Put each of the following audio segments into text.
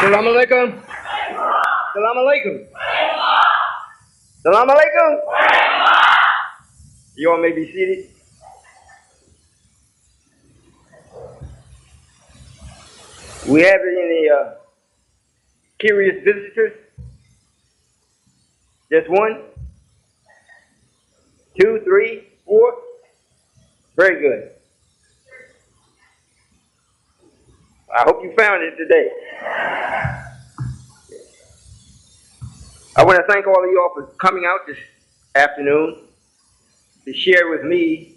Salam alaikum. Salam alaikum. Salam alaikum. You all may be seated. We have any curious visitors? Just one? 2, 3, 4? Very good. I hope you found it today. I want to thank all of you all for coming out this afternoon to share with me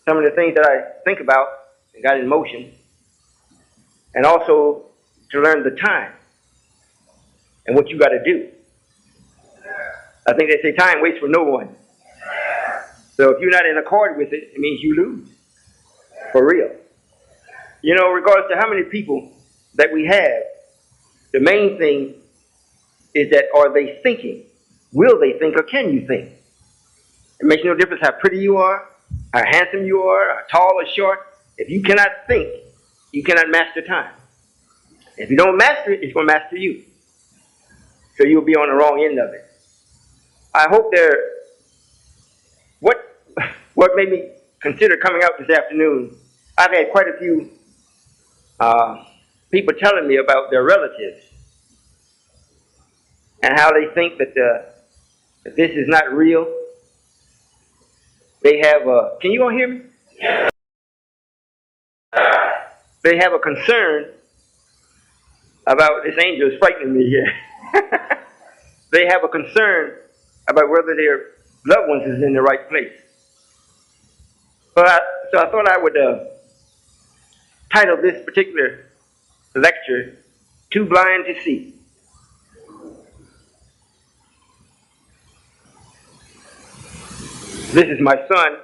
some of the things that I think about and got in motion, and also to learn the time and what you got to do. I think they say time waits for no one. So if you're not in accord with it, it means you lose. For real. You know, regardless of how many people that we have, the main thing is that are they thinking? Will they think or can you think? It makes no difference how pretty you are, how handsome you are, how tall or short. If you cannot think, you cannot master time. If you don't master it, it's going to master you. So you'll be on the wrong end of it. I hope what made me consider coming out this afternoon, I've had quite a few people telling me about their relatives and how they think that this is not real. They have can you all hear me? Yeah. They have a concern about, this angel is frightening me here. They have a concern about whether their loved ones is in the right place. So I thought I would title this particular lecture, Too Blind to See. This is my son.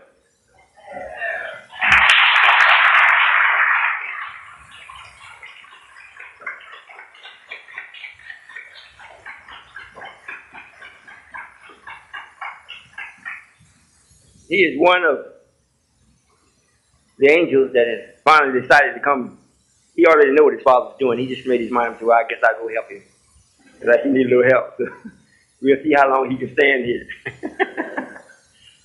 He is one of the angels that has finally decided to come. He already knows what his father's doing. He just made his mind to, well, I guess I'll go help him. Because he needs a little help. So we'll see how long he can stand here.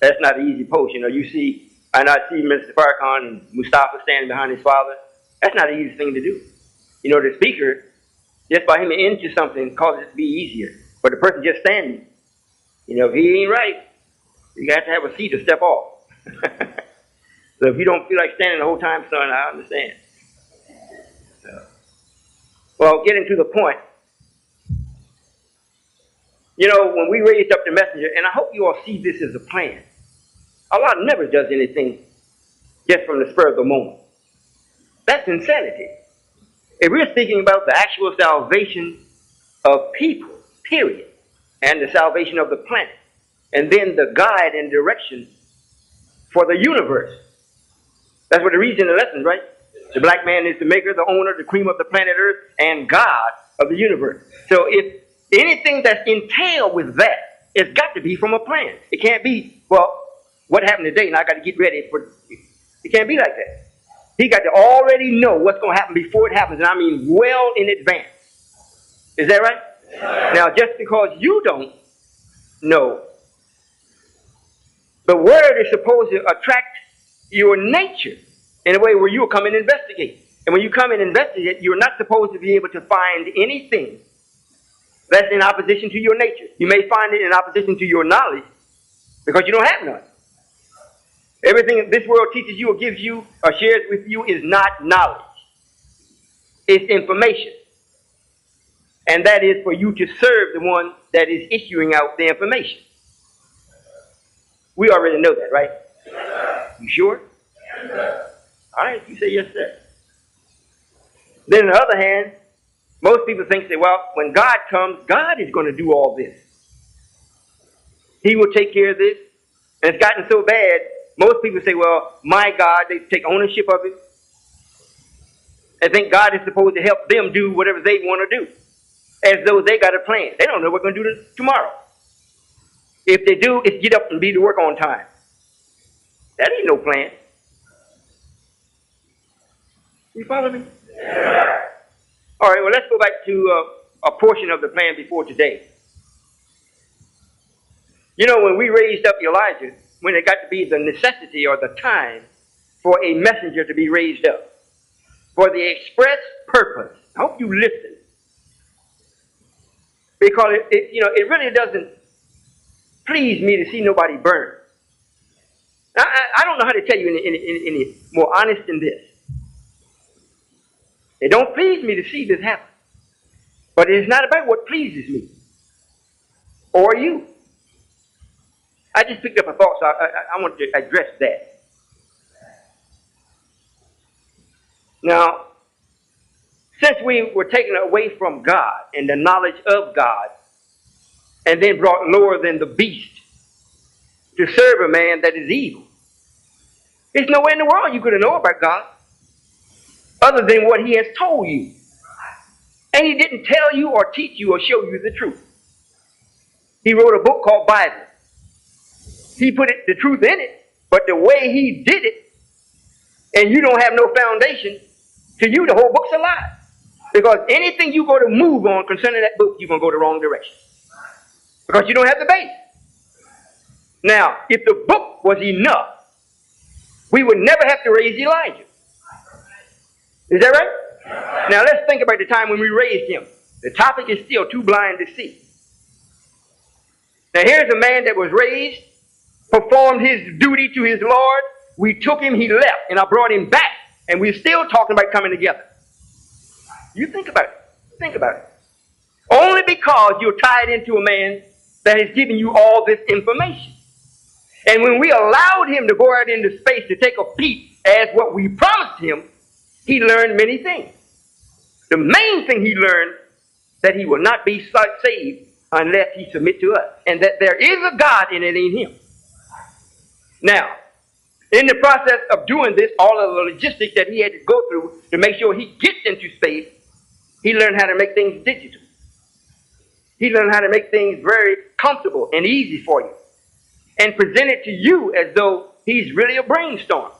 That's not an easy post. You know, I see Mr. Farrakhan and Mustafa standing behind his father. That's not an easy thing to do. You know, the speaker, just by him into something, causes it to be easier. But the person just standing, you know, if he ain't right, you have to have a seat to step off. So if you don't feel like standing the whole time, son, I understand. Well, getting to the point. You know, when we raised up the messenger, and I hope you all see this as a plan. Allah never does anything just from the spur of the moment. That's insanity. If we're speaking about the actual salvation of people, period, and the salvation of the planet, and then the guide and direction for the universe. That's what the reason of the lesson, right? The black man is the maker, the owner, the cream of the planet Earth, and God of the universe. So if anything that's entailed with that, it's got to be from a plan. It can't be, well, what happened today and I got to get ready for it. It can't be like that. He got to already know what's going to happen before it happens, and I mean well in advance. Is that right? Yeah. Now, just because you don't know, the word is supposed to attract your nature in a way where you'll come and investigate. And when you come and investigate, you're not supposed to be able to find anything that's in opposition to your nature. You may find it in opposition to your knowledge because you don't have none. Everything this world teaches you or gives you or shares with you is not knowledge. It's information. And that is for you to serve the one that is issuing out the information. We already know that, right? Yes, you sure? Yes, all right, you say yes, sir. Then on the other hand, most people think that, well, when God comes, God is going to do all this. He will take care of this. And it's gotten so bad, most people say, well, my God, they take ownership of it. And think God is supposed to help them do whatever they want to do. As though they got a plan. They don't know what we're going to do tomorrow. If they do, it's get up and be to work on time. That ain't no plan. You follow me? Yeah. All right, well, let's go back to a portion of the plan before today. You know, when we raised up Elijah, when it got to be the necessity or the time for a messenger to be raised up, for the express purpose. I hope you listen. Because it really doesn't please me to see nobody burn. I don't know how to tell you any more honest than this. It don't please me to see this happen. But it's not about what pleases me or you. I just picked up a thought, so I want to address that. Now, since we were taken away from God and the knowledge of God, and then brought lower than the beast to serve a man that is evil, there's nowhere in the world you could know about God other than what he has told you. And he didn't tell you or teach you or show you the truth. He wrote a book called Bible. He put the truth in it, but the way he did it, and you don't have no foundation, to you the whole book's a lie. Because anything you go to move on concerning that book, you're going to go the wrong direction. Because you don't have the base. Now, if the book was enough, we would never have to raise Elijah. Is that right? Now, let's think about the time when we raised him. The topic is still too blind to see. Now, here's a man that was raised, performed his duty to his Lord. We took him, he left, and I brought him back. And we're still talking about coming together. You think about it. Think about it. Only because you're tied into a man that has given you all this information. And when we allowed him to go out into space to take a peek as what we promised him, he learned many things. The main thing he learned, that he will not be saved unless he submit to us. And that there is a God and it ain't him. Now, in the process of doing this, all of the logistics that he had to go through to make sure he gets into space, he learned how to make things digital. He learned how to make things very comfortable and easy for you. And present it to you as though he's really a brainstorm.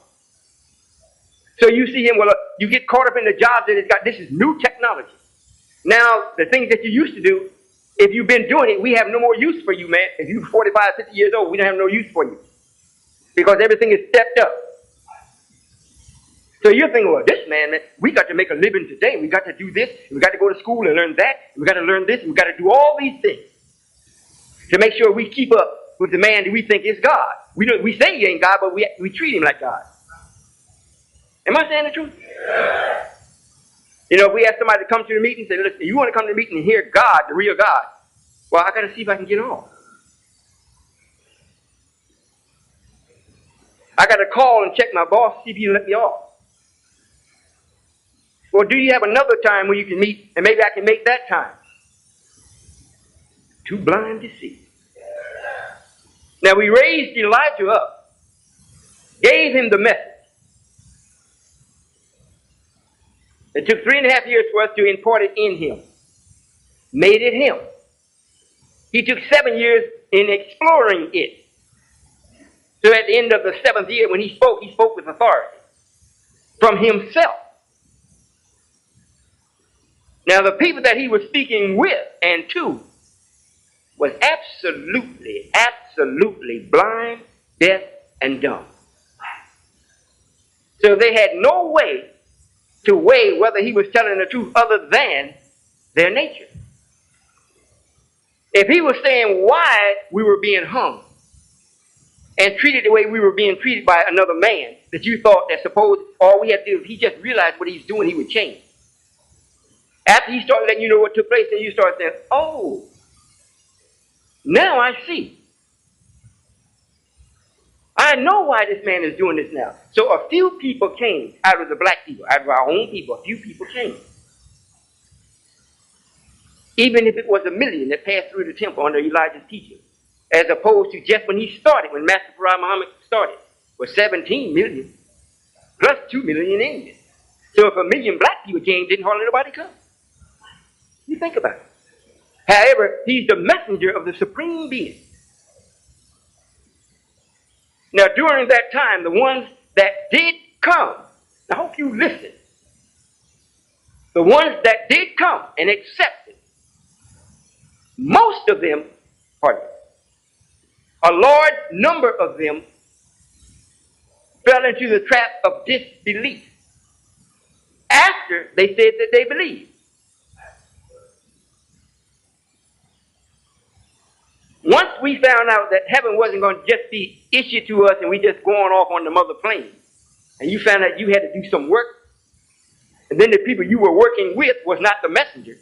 So you see him, you get caught up in the jobs that he's got. This is new technology. Now, the things that you used to do, if you've been doing it, we have no more use for you, man. If you're 45, 50 years old, we don't have no use for you. Because everything is stepped up. So you're thinking, well, this man, we got to make a living today. We got to do this. We got to go to school and learn that. We got to learn this. We got to do all these things to make sure we keep up with the man that we think is God. We say he ain't God, but we treat him like God. Am I saying the truth? Yeah. You know, if we ask somebody to come to the meeting and say, listen, you want to come to the meeting and hear God, the real God, well, I got to see if I can get on. I got to call and check my boss, see if he'll let me off. Well, do you have another time where you can meet, and maybe I can make that time? Too blind to see. Now, we raised Elijah up, gave him the message. It took 3.5 years for us to impart it in him, made it him. He took 7 years in exploring it. So at the end of the 7th year, when he spoke with authority from himself. Now, the people that he was speaking with and to was absolutely blind, deaf, and dumb. So they had no way to weigh whether he was telling the truth other than their nature. If he was saying why we were being hung and treated the way we were being treated by another man, that you thought that suppose all we had to do, if he just realized what he's doing, he would change. After he started letting you know what took place, then you start saying, oh, now I see. I know why this man is doing this now. So a few people came out of the black people, out of our own people, a few people came. Even if it was 1 million that passed through the temple under Elijah's teaching, as opposed to just when he started, when Master Farah Muhammad started, was 17 million, plus 2 million Indians. So if 1 million black people came, didn't hardly nobody come. You think about it. However, he's the messenger of the supreme being. Now, during that time, the ones that did come, I hope you listen. The ones that did come and accepted, most of them, a large number of them fell into the trap of disbelief after they said that they believed. Once we found out that heaven wasn't going to just be issued to us and we just going off on the mother plane, and you found out you had to do some work, and then the people you were working with was not the messenger.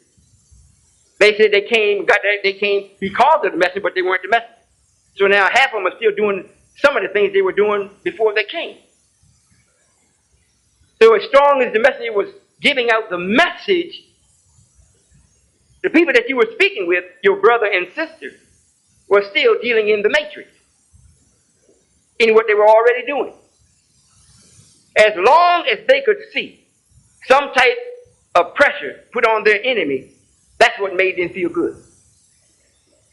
They said they came because of the messenger, but they weren't the messenger. So now half of them are still doing some of the things they were doing before they came. So as strong as the messenger was giving out the message, the people that you were speaking with, your brother and sister, were still dealing in the matrix, in what they were already doing. As long as they could see some type of pressure put on their enemy, that's what made them feel good.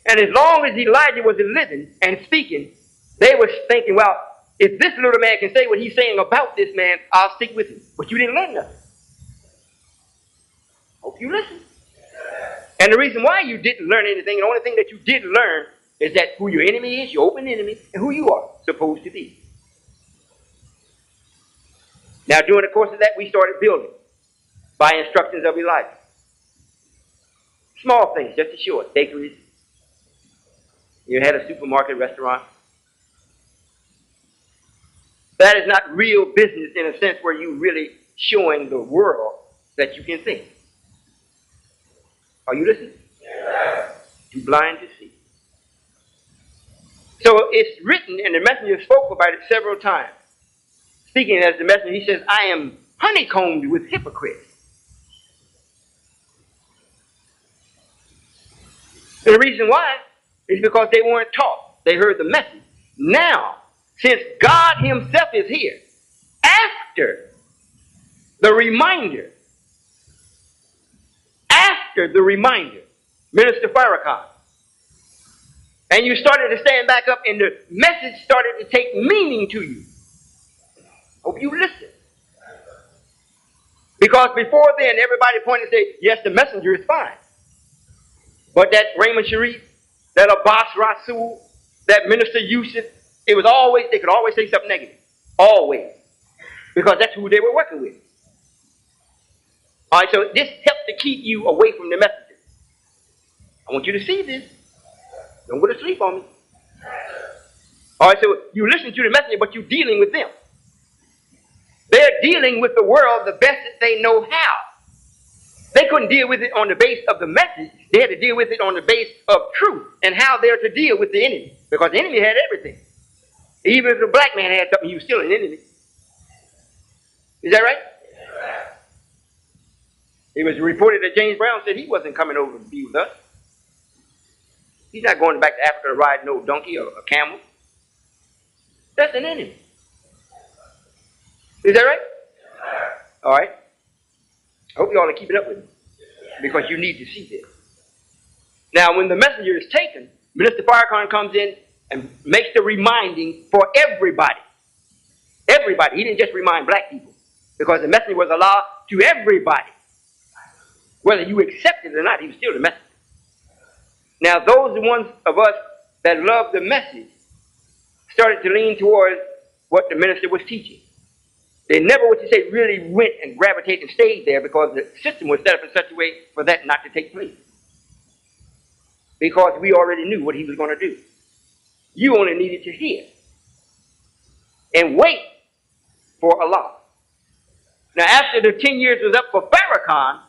And as long as Elijah was living and speaking, they were thinking, well, if this little man can say what he's saying about this man, I'll stick with him. But you didn't learn nothing. Hope you listen. And the reason why you didn't learn anything, the only thing that you did learn is that who your enemy is, your open enemy, and who you are supposed to be. Now, during the course of that, we started building by instructions of Elijah. Small things, just as short. Bakeries. You had a supermarket, restaurant. That is not real business in a sense where you're really showing the world that you can think. Are you listening? Yeah. Too blind to see. So it's written, and the messenger spoke about it several times. Speaking as the messenger, he says, I am honeycombed with hypocrites. And the reason why is because they weren't taught. They heard the message. Now, since God himself is here, after the reminder, Minister Farrakhan, and you started to stand back up and the message started to take meaning to you. Hope you listen. Because before then, everybody pointed and said, yes, the messenger is fine. But that Raymond Sharif, that Abbas Rasul, that Minister Yusuf, it was always, they could always say something negative. Always. Because that's who they were working with. All right, so this helped to keep you away from the messenger. I want you to see this. Don't go to sleep on me. All right, so you listen to the messenger, but you're dealing with them. They're dealing with the world the best that they know how. They couldn't deal with it on the base of the message. They had to deal with it on the base of truth and how they're to deal with the enemy. Because the enemy had everything. Even if the black man had something, he was still an enemy. Is that right? It was reported that James Brown said he wasn't coming over to be with us. He's not going back to Africa to ride no donkey or a camel. That's an enemy. Is that right? All right. I hope you all are keeping up with me, because you need to see this. Now, when the messenger is taken, Minister Farrakhan comes in and makes the reminding for everybody. Everybody. He didn't just remind black people, because the messenger was a law to everybody. Whether you accept it or not, he was still the messenger. Now, those ones of us that love the message started to lean towards what the minister was teaching. They never, what you say, really went and gravitated and stayed there, because the system was set up in such a way for that not to take place. Because we already knew what he was going to do. You only needed to hear and wait for Allah. Now, after the 10 years was up for Farrakhan,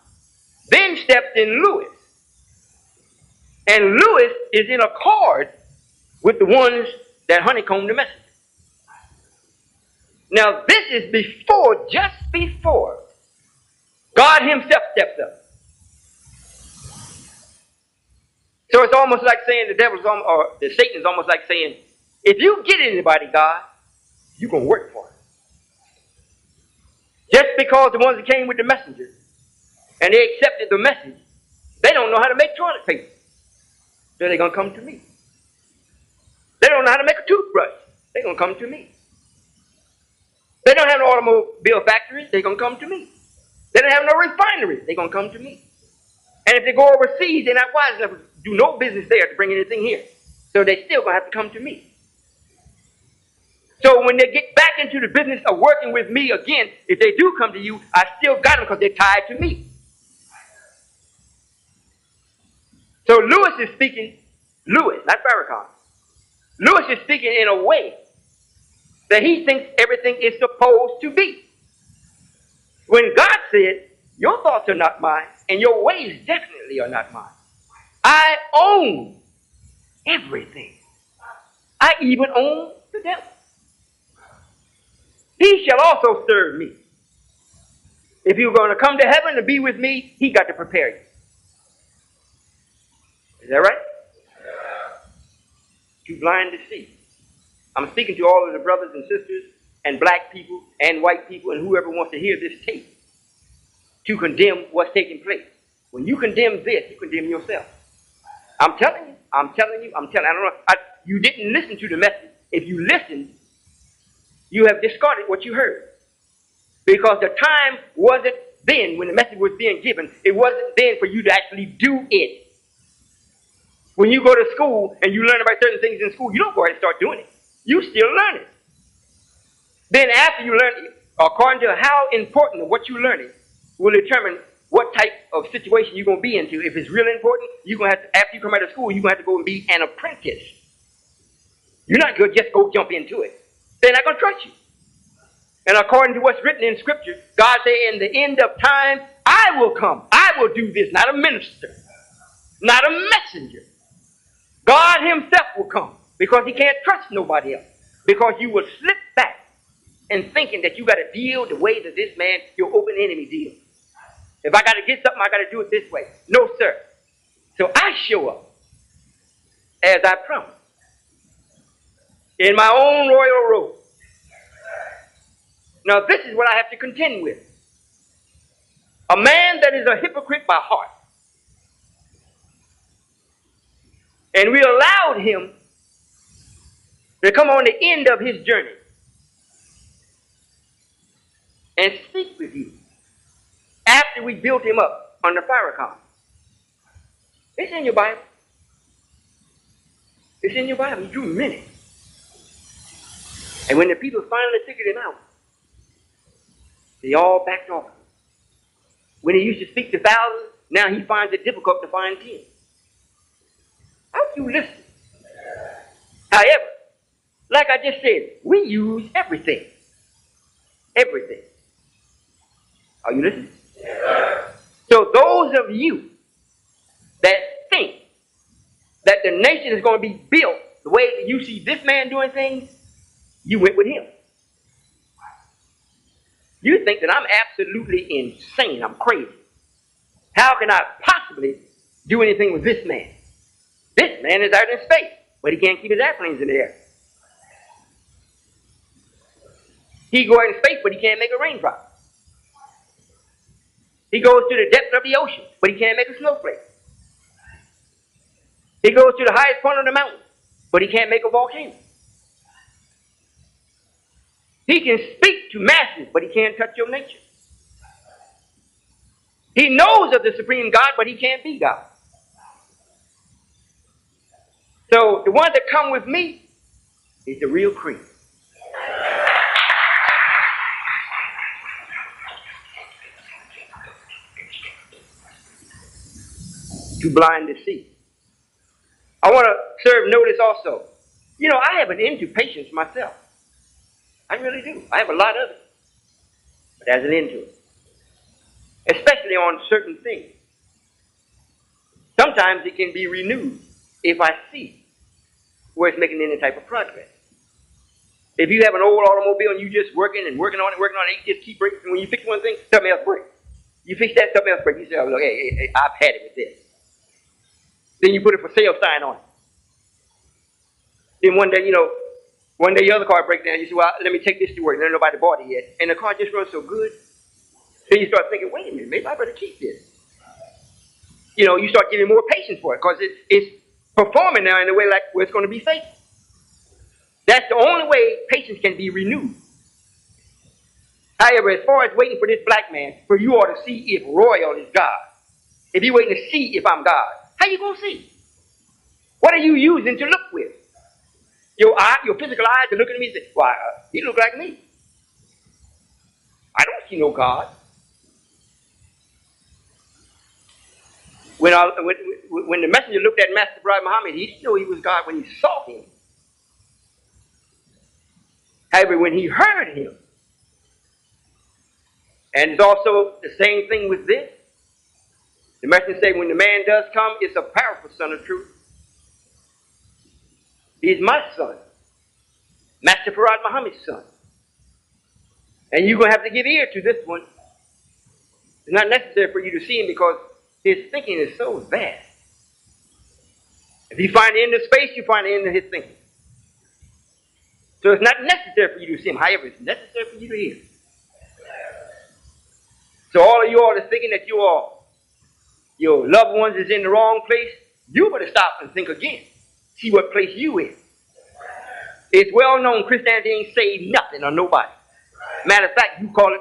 then stepped in Lewis. And Lewis is in accord with the ones that honeycombed the message. Now, this is before, just before, God himself steps up. So it's almost like saying the Satan is almost like saying, if you get anybody, God, you're going to work for him. Just because the ones that came with the messenger and they accepted the message, they don't know how to make toilet paper. So they're going to come to me. They don't know how to make a toothbrush. They're going to come to me. They don't have an automobile factory. They're going to come to me. They don't have no refineries. They're going to come to me. And if they go overseas, they're not wise enough to do no business there to bring anything here. So they're still going to have to come to me. So when they get back into the business of working with me again, if they do come to you, I still got them because they're tied to me. So Lewis is speaking, Lewis, not Farrakhan. Lewis is speaking in a way that he thinks everything is supposed to be. When God said, your thoughts are not mine, and your ways definitely are not mine. I own everything. I even own the devil. He shall also serve me. If you're going to come to heaven to be with me, he got to prepare you. Is that right? Too blind to see. I'm speaking to all of the brothers and sisters and black people and white people and whoever wants to hear this tape to condemn what's taking place. When you condemn this, you condemn yourself. I'm telling you. I don't know. You didn't listen to the message. If you listened, you have discarded what you heard. Because the time wasn't then when the message was being given. It wasn't then for you to actually do it. When you go to school and you learn about certain things in school, you don't go ahead and start doing it. You still learn it. Then after you learn it, according to how important what you're learning will determine what type of situation you're going to be into. If it's really important, you're going to have to, after you come out of school, you're going to have to go and be an apprentice. You're not going to just go jump into it. They're not going to trust you. And according to what's written in Scripture, God said, in the end of time, I will come. I will do this, not a minister, not a messenger. God himself will come because he can't trust nobody else. Because you will slip back and thinking that you got to deal the way that this man, your open enemy, deals. If I got to get something, I got to do it this way. No, sir. So I show up as I promised in my own royal robe. Now, this is what I have to contend with. A man that is a hypocrite by heart. And we allowed him to come on the end of his journey and speak with you after we built him up on the Farrakhan. It's in your Bible. It's in your Bible. He drew many. And when the people finally figured him out, they all backed off. When he used to speak to thousands, now he finds it difficult to find 10. How do you listen? However, like I just said, we use everything. Everything. Are you listening? So those of you that think that the nation is going to be built the way that you see this man doing things, you went with him. You think that I'm absolutely insane. I'm crazy. How can I possibly do anything with this man? This man is out in space, but he can't keep his airplanes in the air. He goes in space, but he can't make a raindrop. He goes to the depths of the ocean, but he can't make a snowflake. He goes to the highest point of the mountain, but he can't make a volcano. He can speak to masses, but he can't touch your nature. He knows of the supreme God, but he can't be God. So the ones that come with me is the real cream. Too blind to see. I want to serve notice also. You know, I have an end to patience myself. I really do. I have a lot of it. But there's an end to it. Especially on certain things. Sometimes it can be renewed if I see where it's making any type of progress. If you have an old automobile and you just working on it, you just keep breaking. And when you fix one thing, something else breaks. You fix that, something else breaks. You say, oh, look, hey, I've had it with this. Then you put a for sale sign on it. Then one day your other car breaks down. You say, well, let me take this to work. And nobody bought it yet. And the car just runs so good. Then you start thinking, wait a minute, maybe I better keep this. You know, you start getting more patience for it because it's performing now in a way like where it's going to be faithful. That's the only way patience can be renewed. However, as far as waiting for this black man, for you ought to see if Royall is God. If you're waiting to see if I'm God, how you gonna see? What are you using to look with? Your eye, your physical eyes are looking at me and say, "Why, he look like me. I don't see no God." When the messenger looked at Master Prophet Muhammad, he didn't know he was God when he saw him. However, when he heard him, and it's also the same thing with this, the messenger said, when the man does come, it's a powerful son of truth. He's my son, Master Prophet Muhammad's son. And you're going to have to give ear to this one. It's not necessary for you to see him because his thinking is so vast. If you find the end of space, you find the end of his thinking. So it's not necessary for you to see him. However, it's necessary for you to hear him. So all of you all are thinking that your loved ones is in the wrong place, you better stop and think again. See what place you in. It's well known Christianity ain't saved nothing or nobody. Matter of fact, you call it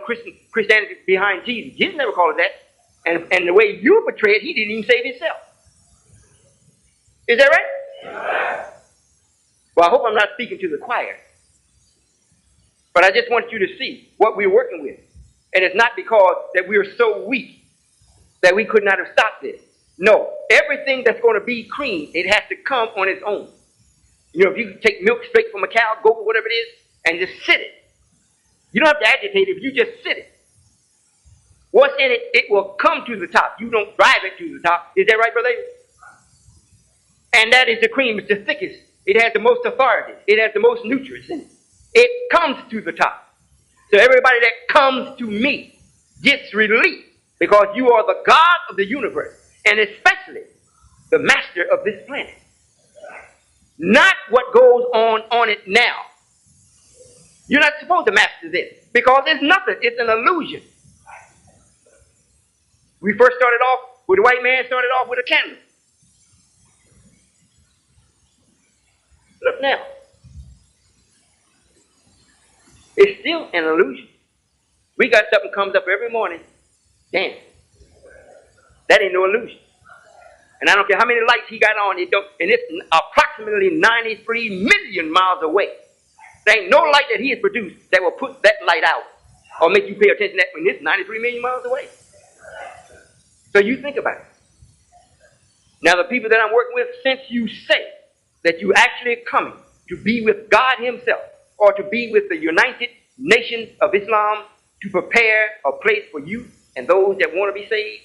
Christianity behind Jesus. Jesus never called it that. And the way you portray it, he didn't even save himself. Is that right? Yeah. Well, I hope I'm not speaking to the choir. But I just want you to see what we're working with. And it's not because that we're so weak that we could not have stopped this. No. Everything that's going to be cream, it has to come on its own. You know, if you take milk straight from a cow, goat, whatever it is, and just sit it. You don't have to agitate it if you just sit it. What's in it, it will come to the top. You don't drive it to the top. Is that right, brother? And that is the cream. It's the thickest. It has the most authority. It has the most nutrients in it. It comes to the top. So everybody that comes to me gets relief because you are the God of the universe and especially the master of this planet. Not what goes on it now. You're not supposed to master this because it's nothing. It's an illusion. We first started off with the white man started off with a candle. Look now. It's still an illusion. We got something comes up every morning. Damn. That ain't no illusion. And I don't care how many lights he got on, and it's approximately 93 million miles away. There ain't no light that he has produced that will put that light out or make you pay attention to that when it's 93 million miles away. So you think about it. Now the people that I'm working with, since you say that you actually are coming to be with God himself or to be with the United Nations of Islam to prepare a place for you and those that want to be saved,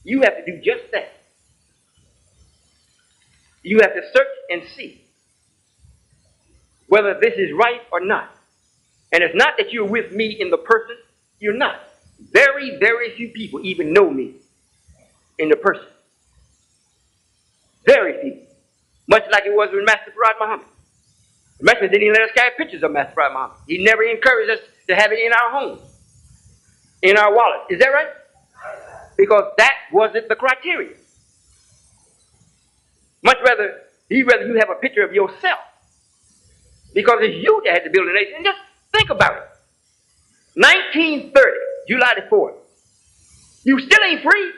you have to do just that. You have to search and see whether this is right or not. And it's not that you're with me in the person. You're not. Very, very few people even know me in the person. Very few. Much like it was with Master Prophet Muhammad. The Messenger didn't even let us carry pictures of Master Prophet Muhammad. He never encouraged us to have it in our homes, in our wallet. Is that right? Because that wasn't the criteria. Much rather, he'd rather you have a picture of yourself. Because it's you that had to build a nation. And just think about it. 1930, July the 4th. You still ain't free.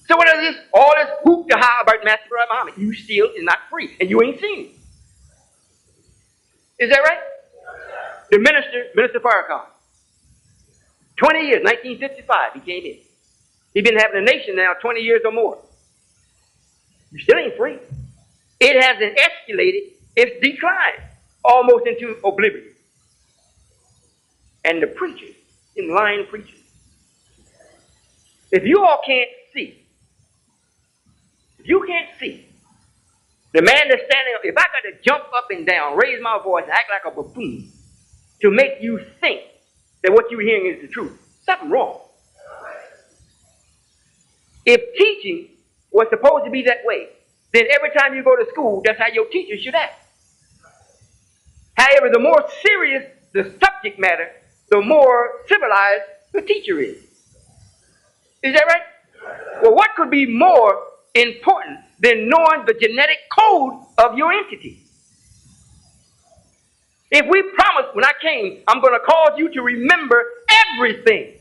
So what is this? All this hoop to high about Master Prophet Muhammad. You still is not free. And you ain't seen him. Is that right? The Minister Farrakhan. 20 years, 1955, he came in. He's been having a nation now 20 years or more. You still ain't free. It hasn't escalated. It's declined almost into oblivion. And the preachers, in lying preachers, if you all can't see, if you can't see, the man that's standing up, if I got to jump up and down, raise my voice, and act like a buffoon to make you think that what you're hearing is the truth, something wrong. If teaching was supposed to be that way, then every time you go to school, that's how your teacher should act. However, the more serious the subject matter, the more civilized the teacher is. Is that right? Well, what could be more important than knowing the genetic code of your entity? If we promised when I came, I'm going to cause you to remember everything.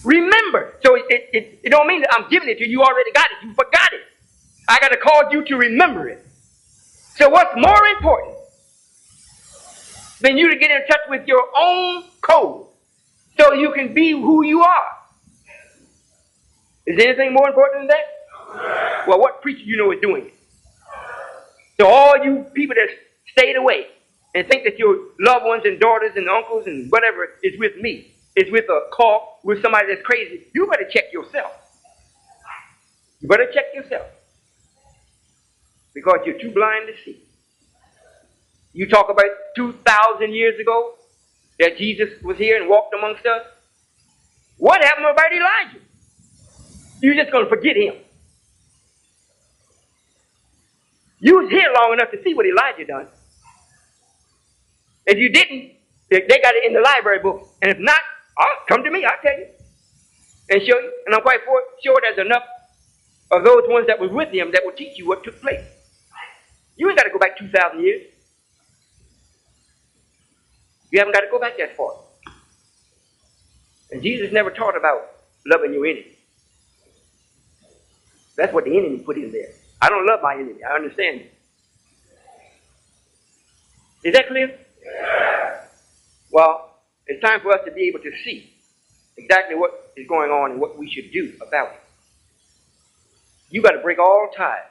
Remember. So it don't mean that I'm giving it to you. You already got it. You forgot it. I got to cause you to remember it. So what's more important than you to get in touch with your own code so you can be who you are? Is there anything more important than that? Well, what preacher you know is doing it? So all you people that stayed away and think that your loved ones and daughters and uncles and whatever is with me, is with a call, with somebody that's crazy, you better check yourself. You better check yourself. Because you're too blind to see. You talk about 2,000 years ago that Jesus was here and walked amongst us. What happened about Elijah? You're just going to forget him. You was here long enough to see what Elijah done. If you didn't, they got it in the library book. And if not, come to me, I'll tell you. And show you. And I'm quite sure there's enough of those ones that was with him that will teach you what took place. You ain't got to go back 2,000 years. You haven't got to go back that far. And Jesus never taught about loving your enemy. That's what the enemy put in there. I don't love my enemy. I understand it. Is that clear? Yeah. Well, it's time for us to be able to see exactly what is going on and what we should do about it. You got to break all ties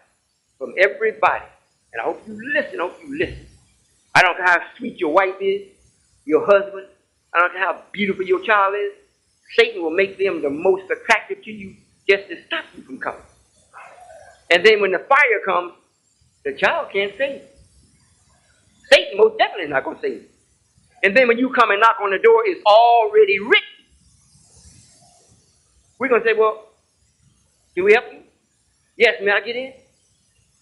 from everybody. And I hope you listen. I hope you listen. I don't care how sweet your wife is, your husband. I don't care how beautiful your child is. Satan will make them the most attractive to you just to stop you from coming. And then when the fire comes, the child can't save you. Satan most definitely is not going to save you. And then when you come and knock on the door, it's already written. We're going to say, well, can we help you? Yes, may I get in?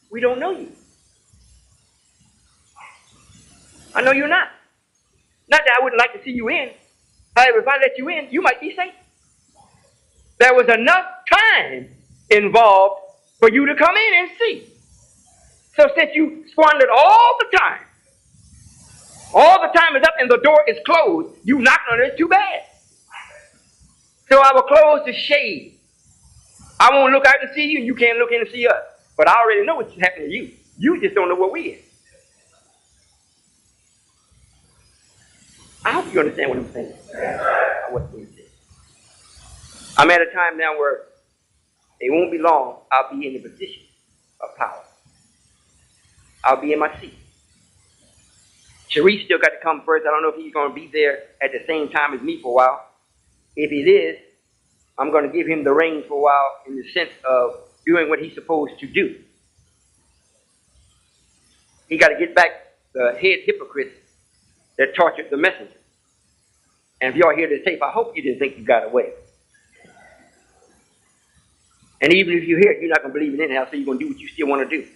We don't know you. I know you're not. Not that I wouldn't like to see you in. However, if I let you in, you might be safe. There was enough time involved for you to come in and see. So since you squandered all the time is up and the door is closed, you knocked on it, too bad. So I will close the shade. I won't look out and see you, and you can't look in and see us. But I already know what's happening to you. You just don't know what we is. I hope you understand what I'm saying. I'm at a time now where it won't be long, I'll be in a position of power. I'll be in my seat. Sharif still got to come first. I don't know if he's going to be there at the same time as me for a while. If he is, I'm going to give him the reins for a while in the sense of doing what he's supposed to do. He got to get back the head hypocrites that tortured the messenger. And if y'all hear this tape, I hope you didn't think you got away. And even if you hear it, you're not going to believe it anyhow, so you're going to do what you still want to do.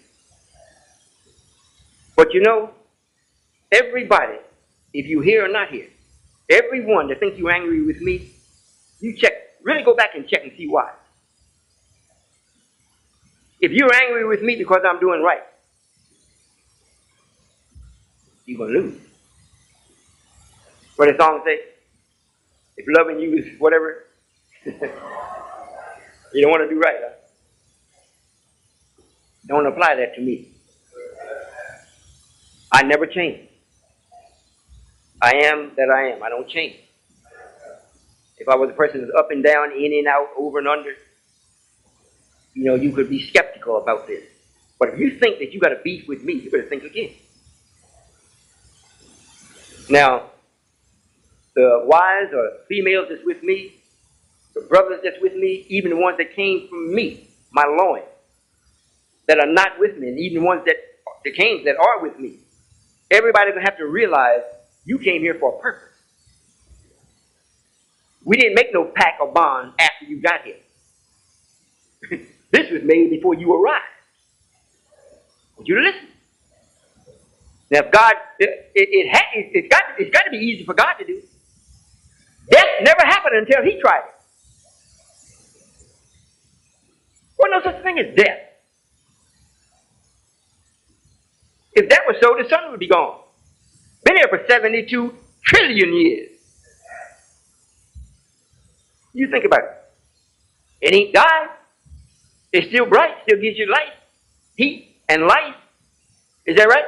But you know, everybody, if you hear or not hear, everyone that thinks you're angry with me, you check, really go back and check and see why. If you're angry with me because I'm doing right, you're going to lose. What the song say? If loving you is whatever, you don't want to do right, huh? Don't apply that to me. I never change. I am that I am. I don't change. If I was a person that's up and down, in and out, over and under, you know, you could be skeptical about this. But if you think that you got a beef with me, you better think again. Now, the wives or females that's with me, the brothers that's with me, even the ones that came from me, my loin, that are not with me, and even the ones that came that are with me, everybody's going to have to realize you came here for a purpose. We didn't make no pact or bond after you got here. This was made before you arrived. I want you to listen. Now, if God, it's got to be easy for God to do. Death never happened until He tried it. Well, no such thing as death. If that was so, the sun would be gone. Been here for 72 trillion years. You think about it. It ain't died. It's still bright, still gives you light, heat, and life. Is that right?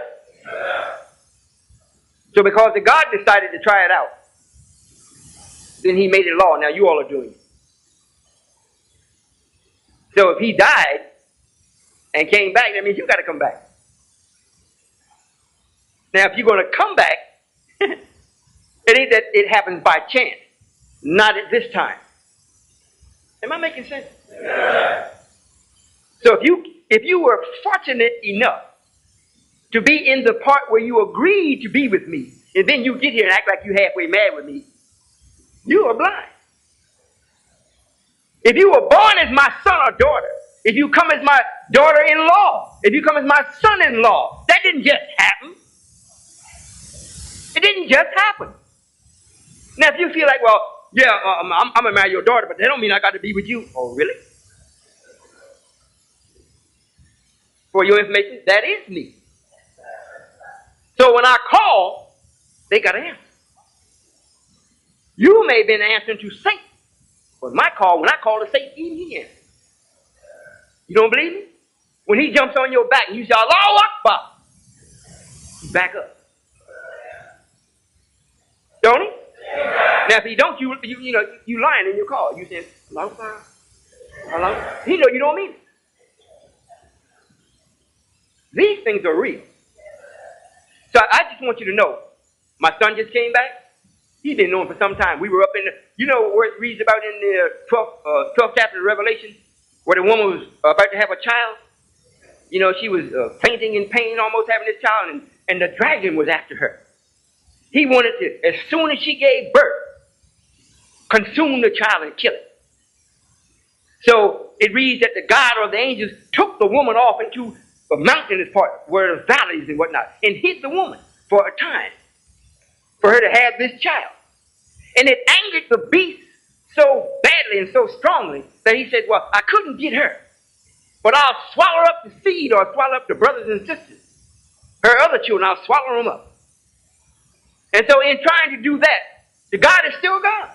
So because the God decided to try it out, then he made it law. Now you all are doing it. So if he died and came back, that means you got to come back. Now if you're going to come back, it ain't that it happens by chance. Not at this time. Am I making sense? Yeah. So if you were fortunate enough to be in the part where you agreed to be with me, and then you get here and act like you halfway mad with me, you are blind. If you were born as my son or daughter, if you come as my daughter-in-law, if you come as my son-in-law, that didn't just happen. It didn't just happen. Now, if you feel like, well, yeah, I'm going to marry your daughter, but that don't mean I got to be with you. Oh, really? For your information, that is me. So when I call, they got to answer. You may have been answering to Satan. But when I call to Satan, even he answers. You don't believe me? When he jumps on your back and you say, Allahu Akbar, you back up. Don't he? Yeah. Now if he don't, you lying in your call. You say, Allahu Akbar, Allahu. He know you don't mean it. These things are real. So I just want you to know, my son just came back. He's been known for some time. We were up in the, where it reads about in the 12th chapter of Revelation, where the woman was about to have a child. She was fainting in pain, almost having this child, and the dragon was after her. He wanted to, as soon as she gave birth, consume the child and kill it. So it reads that the God or the angels took the woman off into a mountainous part where there's valleys and whatnot, and hid the woman for a time for her to have this child. And it angered the beast so badly and so strongly that he said, well, I couldn't get her, but I'll swallow up the seed or swallow up the brothers and sisters. Her other children, I'll swallow them up. And so in trying to do that, the God is still God.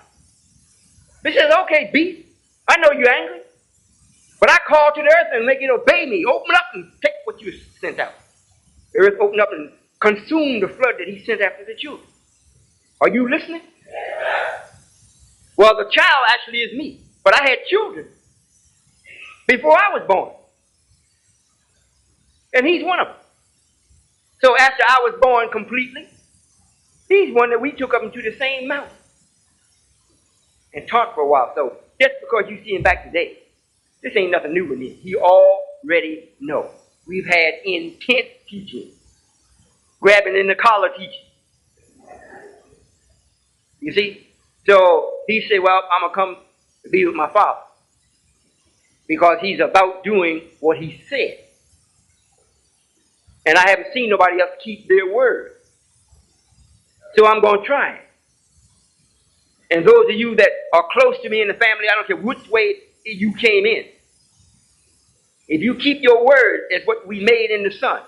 He says, okay, beast, I know you're angry, but I call to the earth and make it obey me. Open up and take what you sent out. The earth opened up and consumed the flood that he sent after the children. Are you listening? Well, the child actually is me, but I had children before I was born. And he's one of them. So after I was born completely, he's one that we took up into the same mountain and taught for a while. So just because you see him back today, this ain't nothing new with him. He already knows. We've had intense teaching, grabbing in the collar teaching. You see? So he said, well, I'm going to come to be with my father because he's about doing what he said. And I haven't seen nobody else keep their word. So I'm going to try it. And those of you that are close to me in the family, I don't care which way you came in. If you keep your word as what we made in the Son,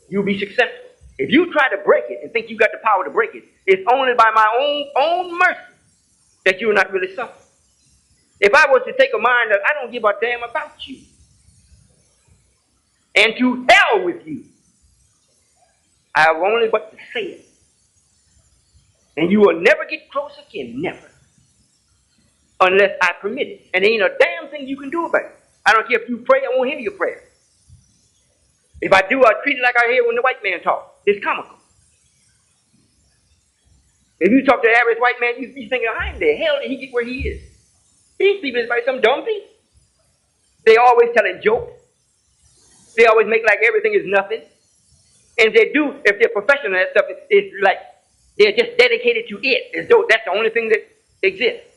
you'll be successful. If you try to break it and think you got the power to break it, it's only by my own mercy that you will not really suffer. If I was to take a mind that I don't give a damn about you, and to hell with you, I have only but to say it. And you will never get close again, never. Unless I permit it. And there ain't a damn thing you can do about it. I don't care if you pray, I won't hear your prayer. If I do, I treat it like I hear when the white man talks. It's comical. If you talk to the average white man, you be thinking, how in the hell did he get where he is? These people is like some dumb people. They always telling jokes. They always make like everything is nothing. And if they're professional at stuff, it's like they're just dedicated to it, as though that's the only thing that exists.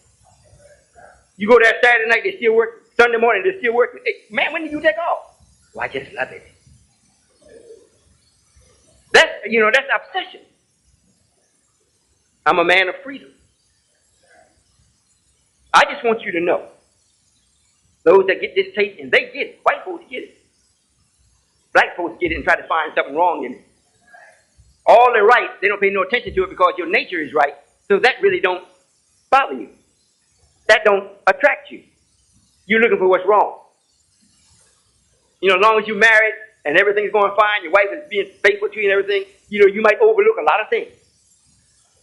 You go there Saturday night, they're still working. Sunday morning, they're still working. Hey, man, when did you take off? Well, I just love it. That's obsession. I'm a man of freedom. I just want you to know, those that get this tape, and they get it. White folks get it. Black folks get it and try to find something wrong in it. All they're right, they don't pay no attention to it because your nature is right, so that really don't bother you. that don't attract you. You're looking for what's wrong. You know, as long as you're married and everything's going fine, your wife is being faithful to you and everything, you know, you might overlook a lot of things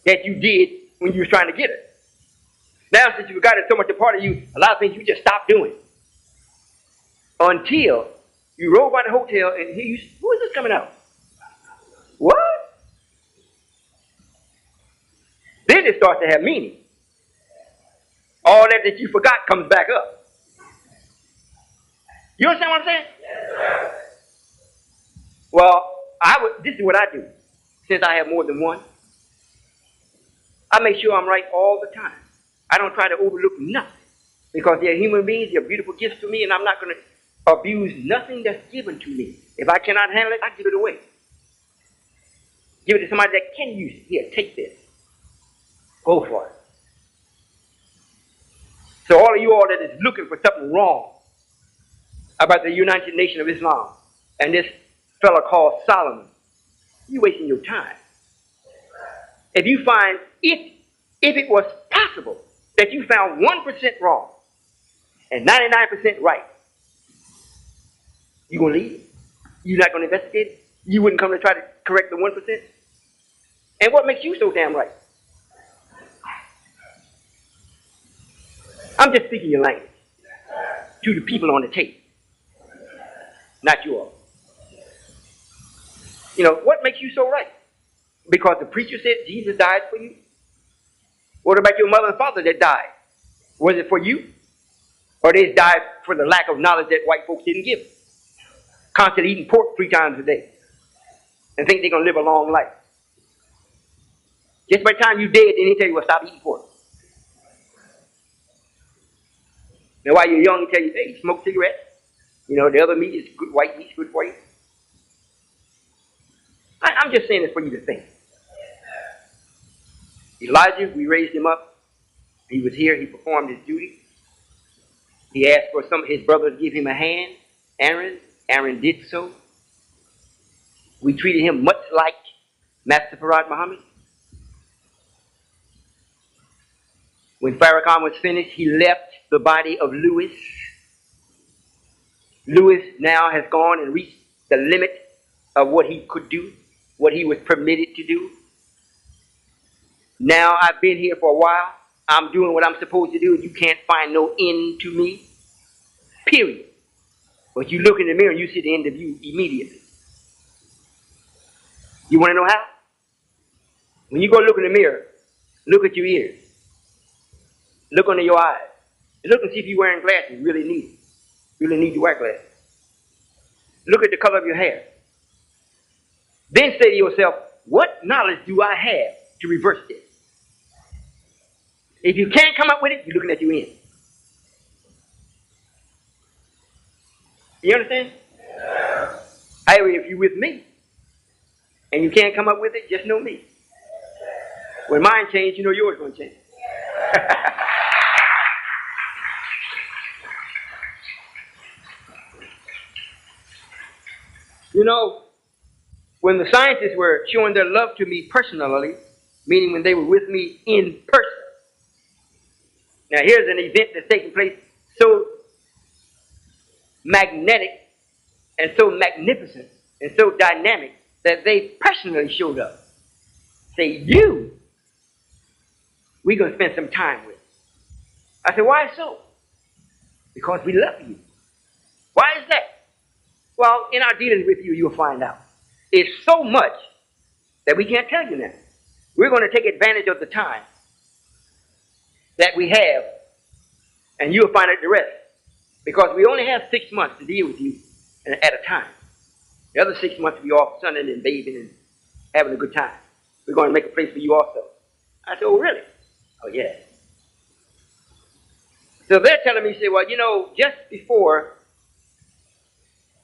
that you did when you was trying to get her. Now, since you've got it so much a part of you, a lot of things you just stop doing. Until you roll by the hotel and hear you, who is this coming out? What? Then it starts to have meaning. All that you forgot comes back up. You understand what I'm saying? Yes. Well, this is what I do. Since I have more than one, I make sure I'm right all the time. I don't try to overlook nothing. Because they're human beings, they're beautiful gifts to me, and I'm not going to abuse nothing that's given to me. If I cannot handle it, I give it away. Give it to somebody that can use it. Here, take this. Go for it. So all of you all that is looking for something wrong about the United Nation of Islam and this fellow called Solomon, you're wasting your time. If you find, if it was possible that you found 1% wrong and 99% right, you going to leave it? You're not going to investigate it? You wouldn't come to try to correct the 1%? And what makes you so damn right? I'm just speaking your language to the people on the tape, not you all. You know, what makes you so right? Because the preacher said Jesus died for you? What about your mother and father that died? Was it for you? Or they died for the lack of knowledge that white folks didn't give them? Constantly eating pork 3 times a day and think they're going to live a long life. Just by the time you're dead, then they tell you, well, stop eating pork. Now, while you're young, they tell you, hey, smoke cigarettes. You know, the other meat is good, white meat's good for you. I'm just saying this for you to think. Elijah, we raised him up. He was here. He performed his duty. He asked for some of his brothers to give him a hand. Aaron did so. We treated him much like Master Farad Muhammad. When Farrakhan was finished, he left the body of Lewis. Lewis now has gone and reached the limit of what he could do, what he was permitted to do. Now I've been here for a while. I'm doing what I'm supposed to do, and you can't find no end to me. Period. But you look in the mirror and you see the end of you immediately. You want to know how? When you go look in the mirror, look at your ears. Look under your eyes. Look and see if you're wearing glasses. You really need it. You really need to wear glasses. Look at the color of your hair. Then say to yourself, what knowledge do I have to reverse this? If you can't come up with it, you're looking at your end. You understand? Yeah. However, if you're with me and you can't come up with it, just know me. When mine change, you know yours going to change. You know, when the scientists were showing their love to me personally, meaning when they were with me in person. Now here's an event that's taking place so magnetic and so magnificent and so dynamic that they personally showed up. Say, you, we're going to spend some time with. I said, why so? Because we love you. Why is that? Well, in our dealings with you, you'll find out. It's so much that we can't tell you now. We're going to take advantage of the time that we have, and you'll find out the rest. Because we only have 6 months to deal with you at a time. The other 6 months will be off sunning and bathing and having a good time. We're going to make a place for you also. I said, oh, really? Oh, yeah. So they're telling me, say, well, you know, just before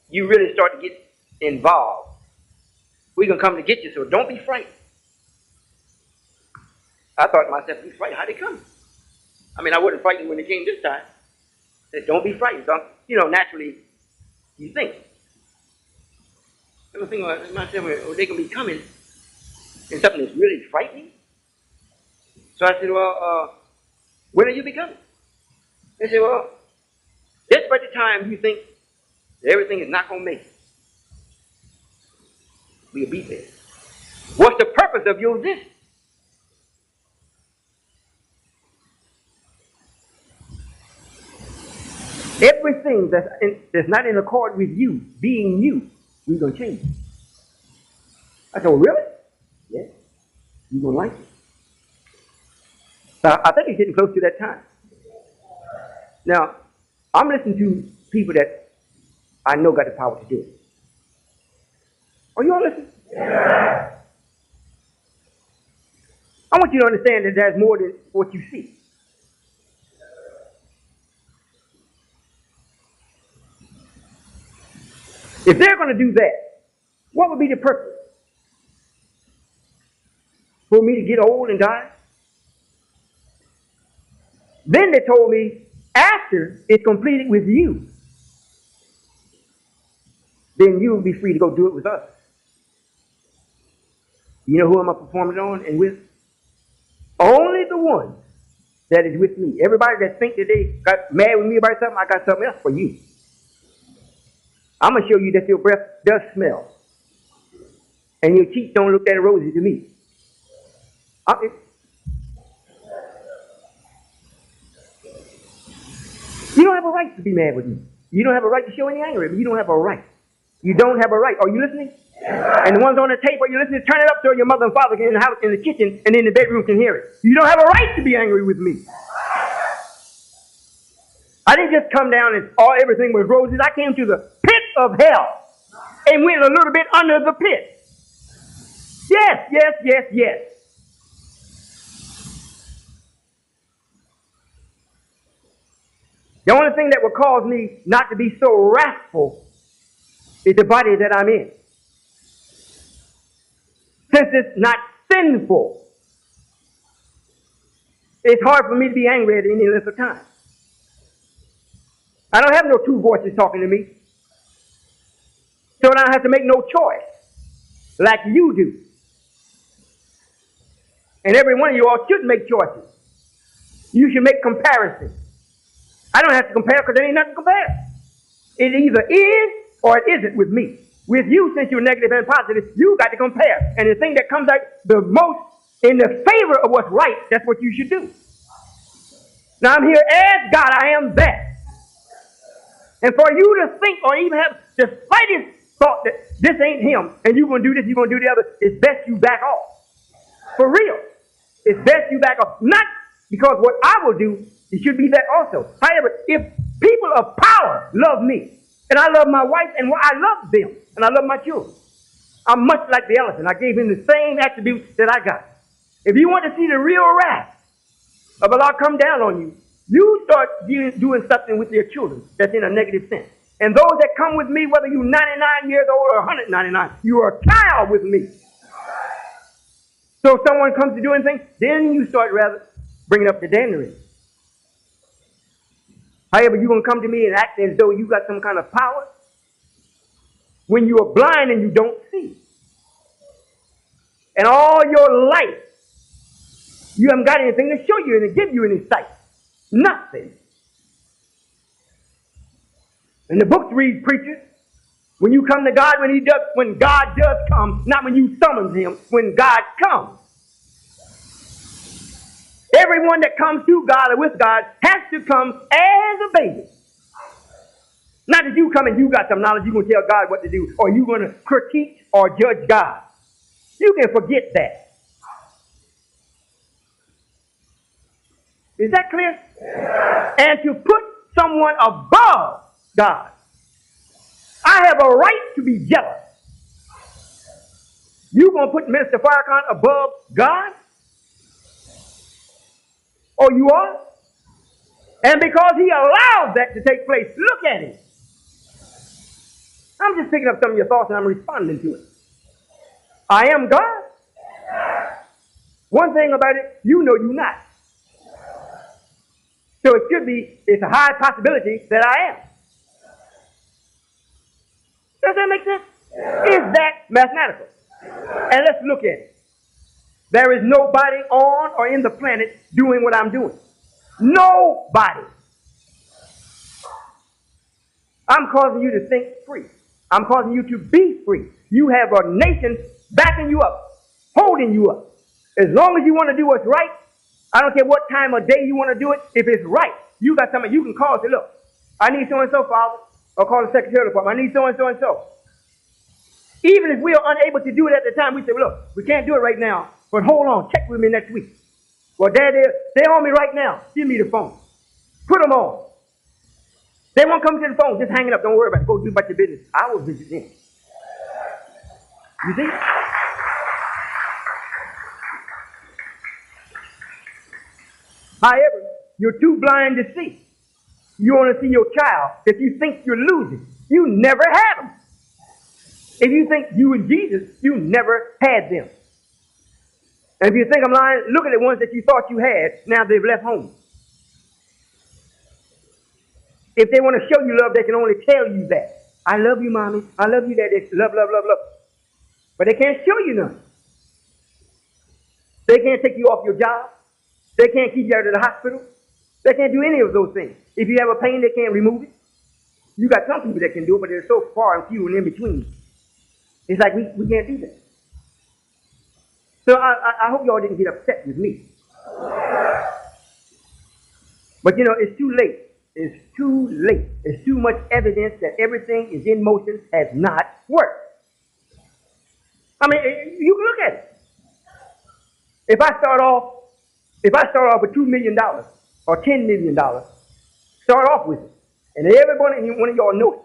you really start to get involved, we're going to come to get you, so don't be frightened. I thought to myself, be frightened? How'd they come? I mean, I wasn't frightened when they came this time. I said, don't be frightened. So, you know, naturally, you think. I'm thinking to myself, oh, they can be coming in something that's really frightening. So I said, well, when are you becoming? They say, well, just by the time you think that everything is not going to make it, we'll be there. What's the purpose of your existence? Everything that's not in accord with you being you, we're going to change it. I said, well, really? Yeah. You're going to like it. So I think it's getting close to that time. Now, I'm listening to people that I know got the power to do it. Are you all listening? Yeah. I want you to understand that there's more than what you see. If they're going to do that, what would be the purpose? For me to get old and die? Then they told me, after it's completed with you, then you'll be free to go do it with us. You know who am I performing on and with? Only the one that is with me. Everybody that think that they got mad with me about something, I got something else for you. I'm going to show you that your breath does smell. And your cheeks don't look that rosy to me. You don't have a right to be mad with me. You don't have a right to show any anger at me. You don't have a right. You don't have a right. Are you listening? And the ones on the tape, are you listening? Turn it up so your mother and father can in the house, in the kitchen, and in the bedroom can hear it. You don't have a right to be angry with me. I didn't just come down and everything was roses. I came to the pit of hell and went a little bit under the pit. Yes, yes, yes, yes. The only thing that will cause me not to be so wrathful is the body that I'm in. Since it's not sinful, it's hard for me to be angry at any length of time. I don't have no two voices talking to me. So I don't have to make no choice like you do. And every one of you all should make choices. You should make comparisons. I don't have to compare because there ain't nothing to compare. It either is or it isn't with me. With you, since you're negative and positive, you got to compare. And the thing that comes out the most in the favor of what's right, that's what you should do. Now I'm here as God, I am that. And for you to think or even have the slightest thought that this ain't him and you're going to do this, you're going to do the other, it's best you back off. For real. It's best you back off. Not because what I will do, it should be that also. However, if people of power love me, and I love my wife, and I love them, and I love my children, I'm much like the elephant. I gave him the same attributes that I got. If you want to see the real wrath of Allah come down on you, you start doing something with your children that's in a negative sense. And those that come with me, whether you're 99 years old or 199, you are a child with me. So if someone comes to do anything, then you start rather bringing up the dandelion. However, you're going to come to me and act as though you got some kind of power when you are blind and you don't see. And all your life, you haven't got anything to show you and to give you any sight. Nothing. And the books read, preachers, when you come to God, when God does come, not when you summons him, when God comes. Everyone that comes to God or with God has to come as a baby. Not that you come and you got some knowledge, you're going to tell God what to do, or you're going to critique or judge God. You can forget that. Is that clear? Yeah. And to put someone above God. I have a right to be jealous. You going to put Minister Farrakhan above God? Oh, you are? And because he allows that to take place, look at him. I'm just picking up some of your thoughts and I'm responding to it. I am God. One thing about it, you know you're not. So it should be, it's a high possibility that I am. Does that make sense? Is that mathematical? And let's look at it. There is nobody on or in the planet doing what I'm doing. Nobody. I'm causing you to think free. I'm causing you to be free. You have a nation backing you up, holding you up. As long as you want to do what's right, I don't care what time of day you want to do it. If it's right, you got something you can call and say, look, I need so-and-so, Father. Or call the secretary department. I need so-and-so and so. Even if we are unable to do it at the time, we say, well, look, we can't do it right now. But hold on, check with me next week. Well, Dad, they're on me right now. Give me the phone. Put them on. They won't come to the phone. Just hang it up. Don't worry about it. Go do about your business. I will visit them. You see? However, you're too blind to see. You want to see your child. If you think you're losing, you never had them. If you think you and Jesus, you never had them. And if you think I'm lying, look at the ones that you thought you had. Now they've left home. If they want to show you love, they can only tell you that. I love you, Mommy. I love you, Daddy. Love, love, love, love. But they can't show you nothing. They can't take you off your job. They can't keep you out of the hospital. They can't do any of those things. If you have a pain, they can't remove it. You got some people that can do it, but they're so far and few and in between. It's like we can't do that. So I hope y'all didn't get upset with me. But you know, it's too late. It's too late. It's too much evidence that everything is in motion has not worked. I mean, you can look at it. If I start off with $2 million or $10 million, start off with it, and everybody, one of y'all knows it,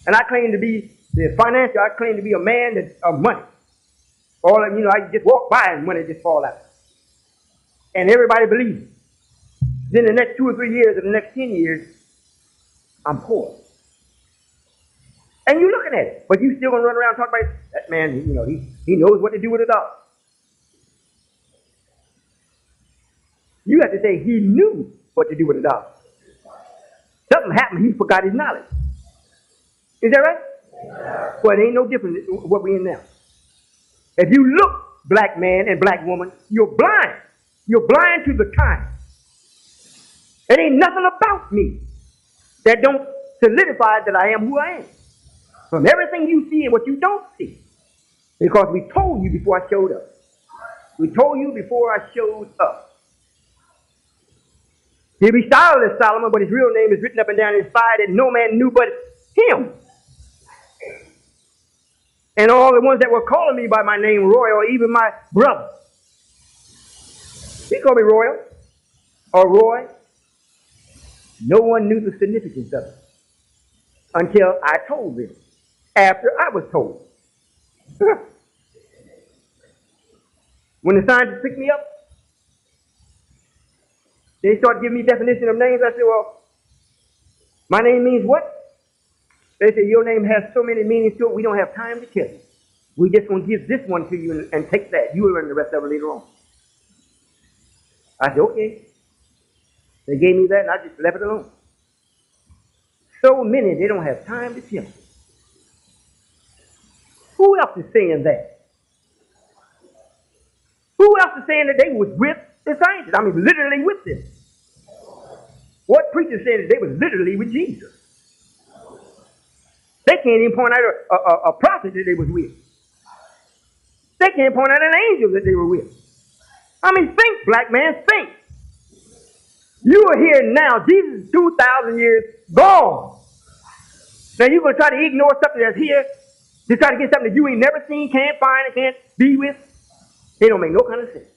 and I claim to be the financial, I claim to be a man of money. All of, you know, I just walk by and money just fall out. And everybody believes it. Then the next 2 or 3 years or the next 10 years, I'm poor. And you're looking at it, but you still gonna run around and talk about that man, you know, he knows what to do with a dollar. You have to say he knew what to do with a dollar. Something happened, he forgot his knowledge. Is that right? Yeah. Well, it ain't no different than what we're in now. If you look, black man and black woman, you're blind. You're blind to the time. It ain't nothing about me that don't solidify that I am who I am. From everything you see and what you don't see. Because we told you before I showed up. We told you before I showed up. He'll be styled as Solomon, but his real name is written up and down his thigh that no man knew but him. And all the ones that were calling me by my name, Royall, even my brother. He called me Royall or Roy. No one knew the significance of it until I told them, after I was told. When the scientists picked me up, they started giving me definition of names. I said, well, my name means what? They said, your name has so many meanings to it, we don't have time to tell you. We just want to give this one to you and take that. You will learn the rest of it later on. I said, okay. They gave me that and I just left it alone. So many, they don't have time to tell you. Who else is saying that? Who else is saying that they was with the scientists? I mean, literally with them. What preacher said that they was literally with Jesus? They can't even point out a prophet that they was with. They can't point out an angel that they were with. I mean, think, black man, think. You are here now. Jesus is 2,000 years gone. Now you're going to try to ignore something that's here to try to get something that you ain't never seen, can't find, and can't be with. They don't make no kind of sense.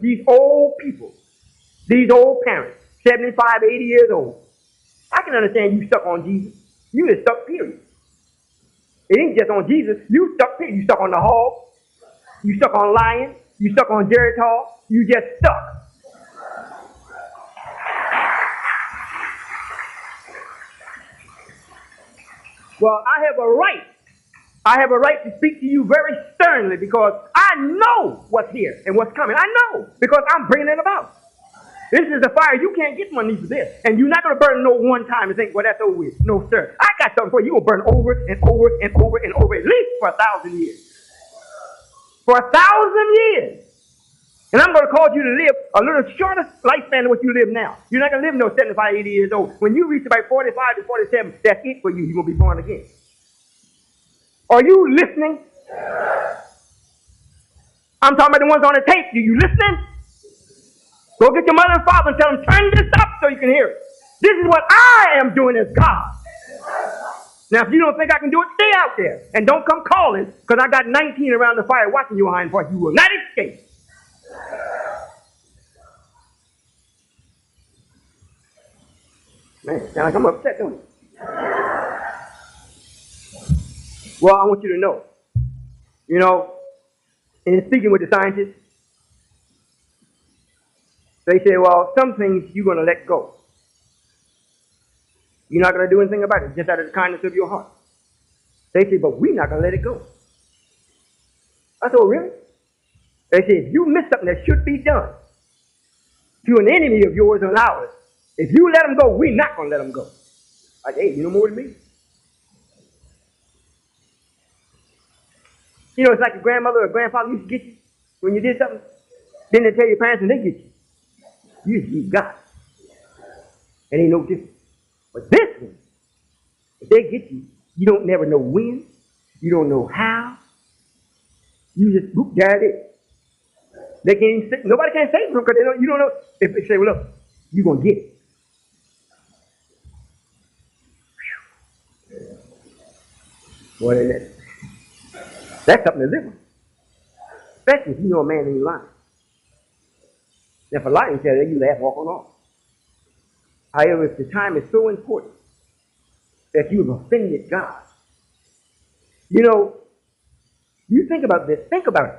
These old people, these old parents, 75, 80 years old. I can understand you stuck on Jesus. You just stuck, period. It ain't just on Jesus. You stuck, period. You stuck on the hog. You stuck on lying. You stuck on Geritol. You just stuck. Well, I have a right. I have a right to speak to you very sternly because I know what's here and what's coming. I know because I'm bringing it about. This is a fire you can't get money for this. And you're not going to burn no one time and think, well, that's over with. No, sir. I got something for you. You'll burn over and over and over and over, at least for 1,000 years. For 1,000 years. And I'm going to cause you to live a little shorter lifespan than what you live now. You're not going to live no 75, 80 years old. When you reach about 45 to 47, that's it for you. You're going to be born again. Are you listening? I'm talking about the ones on the tape. Are you listening? Go get your mother and father and tell them, turn this up so you can hear it. This is what I am doing as God. Now, if you don't think I can do it, stay out there. And don't come calling, because I got 19 around the fire watching you behind part. You will not escape. Man, sound like I'm upset, don't it? Well, I want you to know, in speaking with the scientists, they say, well, some things you're going to let go. You're not going to do anything about it, just out of the kindness of your heart. They say, but we're not going to let it go. I said, oh, really? They say, if you miss something that should be done to an enemy of yours or ours, if you let them go, we're not going to let them go. I said, hey, you know more than me. It's like your grandmother or grandfather used to get you when you did something. Then they tell your parents and they get you. You got it. It ain't no different. But this one, if they get you, you don't never know when. You don't know how. You just, whoop, there it is. They can't even say, nobody can say something because you don't know. If they say, well, look, you're going to get it. Boy, that's something to live with. Especially if you know a man ain't lying. Now, if a lying tell you, you laugh, walk on off. However, if the time is so important that you've offended God, you think about this, think about it,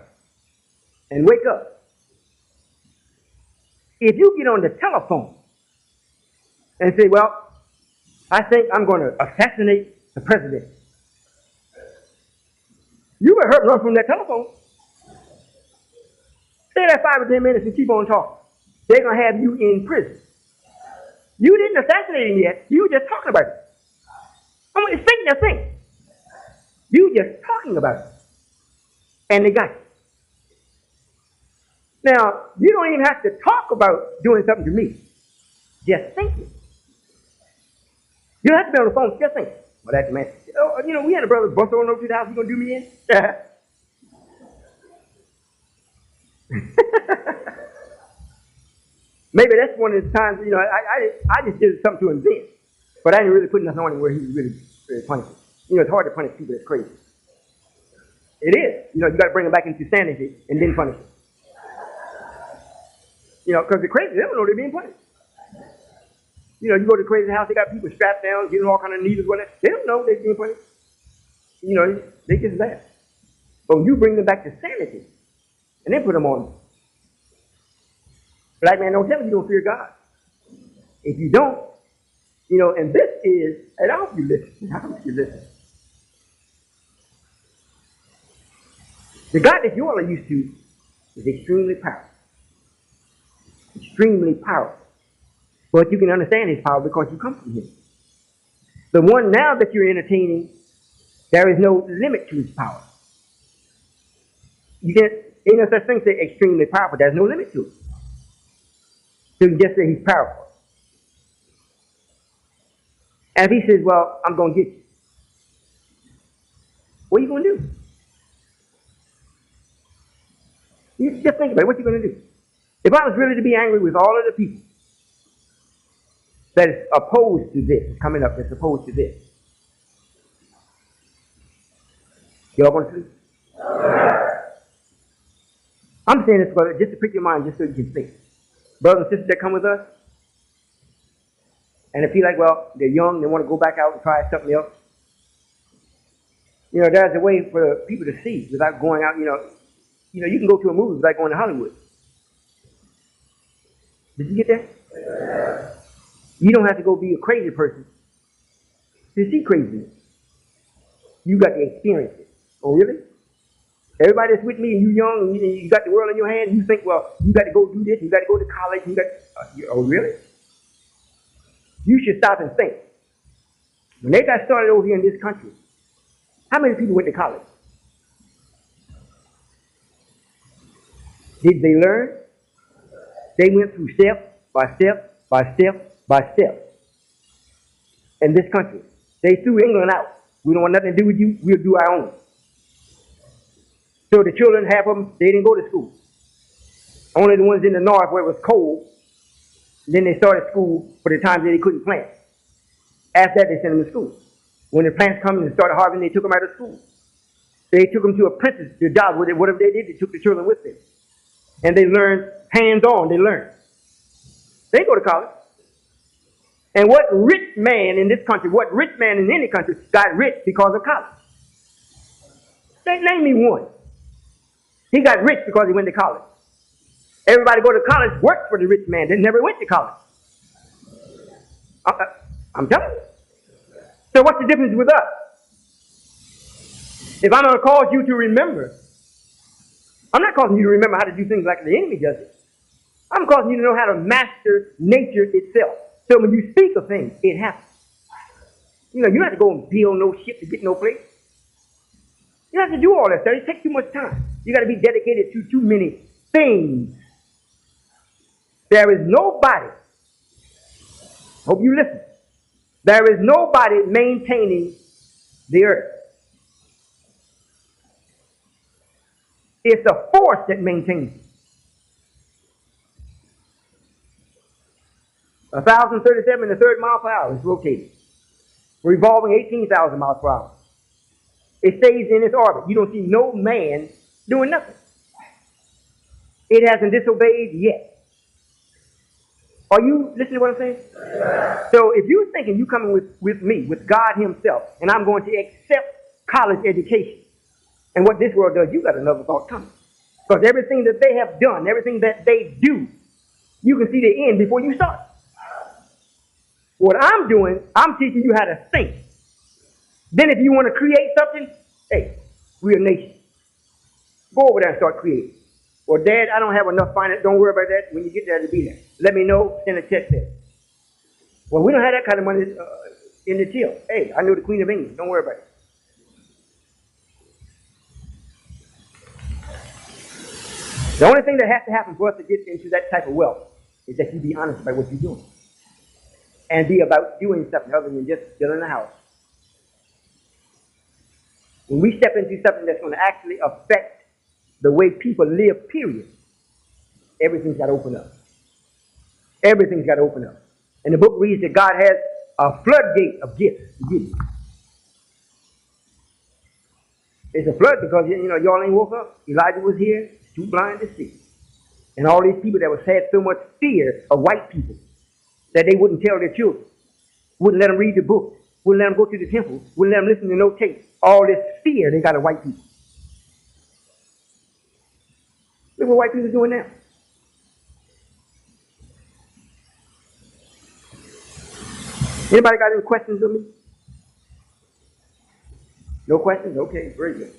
and wake up. If you get on the telephone and say, well, I think I'm going to assassinate the president, you better hurt run from that telephone. Stay there 5 or 10 minutes and keep on talking. They're going to have you in prison. You didn't assassinate him yet. You were just talking about it. I mean, think. You just talking about it. And they got you. Now, you don't even have to talk about doing something to me. Just think it. You don't have to be on the phone. Just think. Well, that's the man. We had a brother bust on over to the house. You going to do me in? Maybe that's one of the times, I just did something to him then. But I didn't really put nothing on him where he was really punishing. It's hard to punish people that's crazy. It is. You got to bring them back into sanity and then punish them. Because the crazy, they don't know they're being punished. You go to the crazy house, they got people strapped down, getting all kind of needles, whatever. They don't know they're being punished. They just laugh. But when you bring them back to sanity, and then put them on, black man, don't tell me you don't fear God. If you don't, and this is, and I hope you listen. The God that you all are used to is extremely powerful. Extremely powerful. But you can understand his power because you come from him. The one now that you're entertaining, there is no limit to his power. You can't, ain't no such thing as extremely powerful. There's no limit to it. So you just say he's powerful. And if he says, well, I'm going to get you, what are you going to do? You just think about it. What are you going to do? If I was really to be angry with all of the people that is opposed to this, coming up that's opposed to this, y'all going to sleep? I'm saying this just to prick your mind just so you can think. Brothers and sisters that come with us, and they feel like, well, they're young, they want to go back out and try something else. There's a way for people to see without going out, you can go to a movie without going to Hollywood. Did you get that? Yeah. You don't have to go be a crazy person to see craziness. You got to experience it. Oh, really? Everybody that's with me and you young and you got the world in your hand and you think, well, you got to go do this, you got to go to college, oh, really? You should stop and think. When they got started over here in this country, how many people went to college? Did they learn? They went through step by step by step by step in this country. They threw England out. We don't want nothing to do with you. We'll do our own. So the children, half of them, they didn't go to school. Only the ones in the north where it was cold. Then they started school for the times that they couldn't plant. After that, they sent them to school. When the plants come and started harvesting, they took them out of school. They took them to apprentice, the job, whatever they did, they took the children with them. And they learned hands-on, they learned. They didn't go to college. And what rich man in this country, what rich man in any country got rich because of college? Name me one. He got rich because he went to college. Everybody go to college, worked for the rich man. They never went to college. I'm telling you. So what's the difference with us? If I'm going to cause you to remember, I'm not causing you to remember how to do things like the enemy does it. I'm causing you to know how to master nature itself. So when you speak of things, it happens. You know, you don't have to go and build no ship to get no place. You don't have to do all that stuff. It takes too much time. You got to be dedicated to too many things. There is nobody, hope you listen, there is nobody maintaining the earth. It's a force that maintains it. 1,037 in the third mile per hour is rotating, revolving 18,000 miles per hour. It stays in its orbit. You don't see no man doing nothing. It hasn't disobeyed yet. Are you listening to what I'm saying? Yeah. So if you're thinking you're coming with me, with God himself, and I'm going to accept college education, and what this world does, you got another thought coming. Because everything that they have done, everything that they do, you can see the end before you start. What I'm doing, I'm teaching you how to think. Then if you want to create something, hey, we're a nation. Go over there and start creating. Well, Dad, I don't have enough finance. Don't worry about that. When you get there, to be there. Let me know. Send a check there. Well, we don't have that kind of money in the till. Hey, I know the Queen of England. Don't worry about it. The only thing that has to happen for us to get into that type of wealth is that you be honest about what you're doing. And be about doing something other than just still in the house. When we step into something that's going to actually affect the way people live, period, everything's got to open up. Everything's got to open up. And the book reads that God has a floodgate of gifts to give you. It's a flood because, you know, y'all ain't woke up. Elijah was here, too blind to see. And all these people that had so much fear of white people that they wouldn't tell their children, wouldn't let them read the book, wouldn't let them go to the temple, wouldn't let them listen to no tape. All this fear they got of white people. Look what white people are doing now. Anybody got any questions of me? No questions? Okay, very good.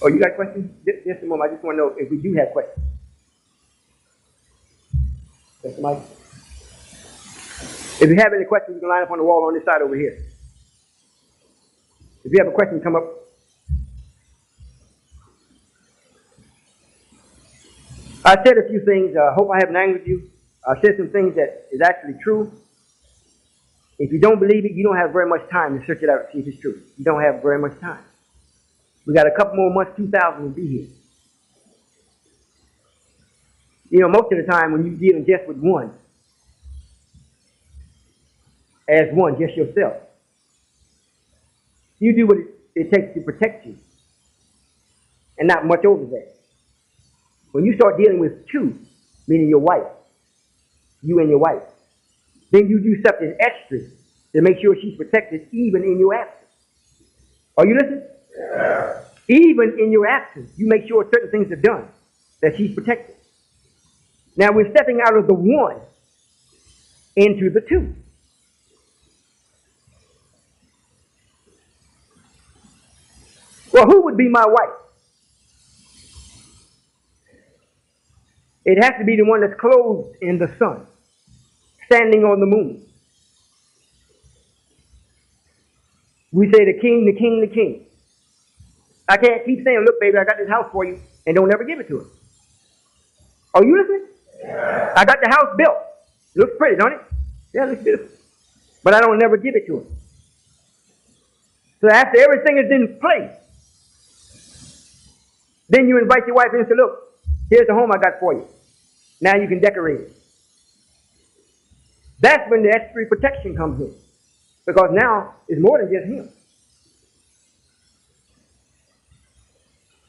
Oh, you got questions? Just a moment. I just want to know if we do have questions. That's Mike. If you have any questions, you can line up on the wall on this side over here. If you have a question, come up. I said a few things. Hope I haven't angered you. I said some things that is actually true. If you don't believe it, you don't have very much time to search it out and see if it's true. You don't have very much time. We got a couple more months, 2000 will be here. You know, most of the time when you're dealing just with one, as one, just yourself, you do what it takes to protect you, and not much over that. When you start dealing with two, meaning your wife, you and your wife, then you do something extra to make sure she's protected even in your absence. Are you listening? Yeah. Even in your absence, you make sure certain things are done, that she's protected. Now we're stepping out of the one into the two. Well, who would be my wife? It has to be the one that's clothed in the sun, standing on the moon. We say the king, the king, the king. I can't keep saying, look, baby, I got this house for you, and don't ever give it to her. Are you listening? Yeah. I got the house built. Looks pretty, don't it? Yeah, it looks beautiful. But I don't never give it to him. So after everything is in place, then you invite your wife in and say, look, here's the home I got for you. Now you can decorate it. That's when the extra protection comes in. Because now it's more than just him.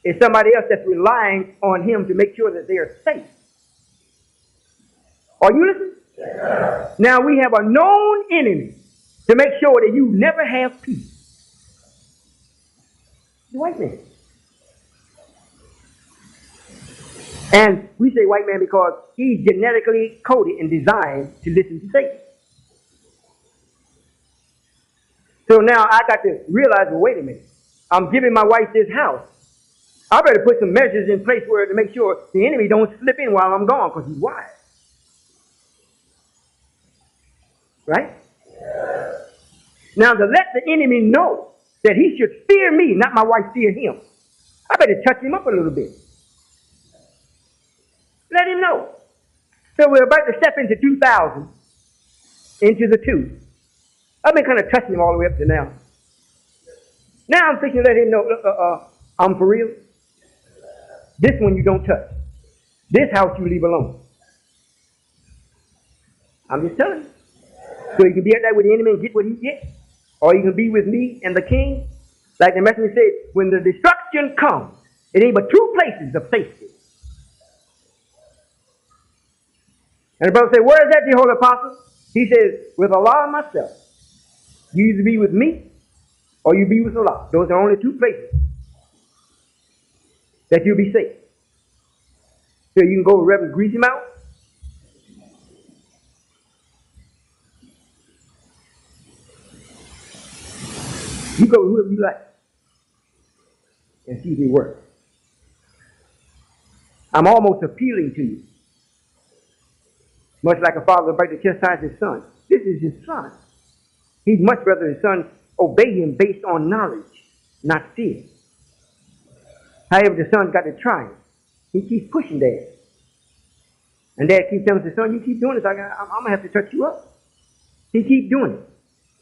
It's somebody else that's relying on him to make sure that they are safe. Are you listening? Yeah. Now we have a known enemy to make sure that you never have peace. The white man. And we say white man because he's genetically coded and designed to listen to Satan. So now I got to realize, well, wait a minute. I'm giving my wife this house. I better put some measures in place where to make sure the enemy don't slip in while I'm gone because he's wise. Right? Yeah. Now to let the enemy know that he should fear me, not my wife fear him, I better touch him up a little bit. Let him know. So we're about to step into 2000, into the 2. I've been kind of touching him all the way up to now. Now I'm thinking, let him know, I'm for real. This one you don't touch. This house you leave alone. I'm just telling you. So you can be at that with the enemy and get what he gets. Or you can be with me and the king. Like the messenger said, when the destruction comes, it ain't but 2 places of safety. And the brother said, where is that, the holy apostle? He says, with Allah and myself. You either be with me or you be with Allah. Those are only 2 places that you'll be safe. So you can go to Reverend grease him out. You go with whoever you like and see if it works. I'm almost appealing to you. Much like a father about to chastise his son. This is his son. He'd much rather his son obey him based on knowledge, not fear. However, the son's got to try him. He keeps pushing Dad. And Dad keeps telling his son, you keep doing this, I'm going to have to touch you up. He keeps doing it.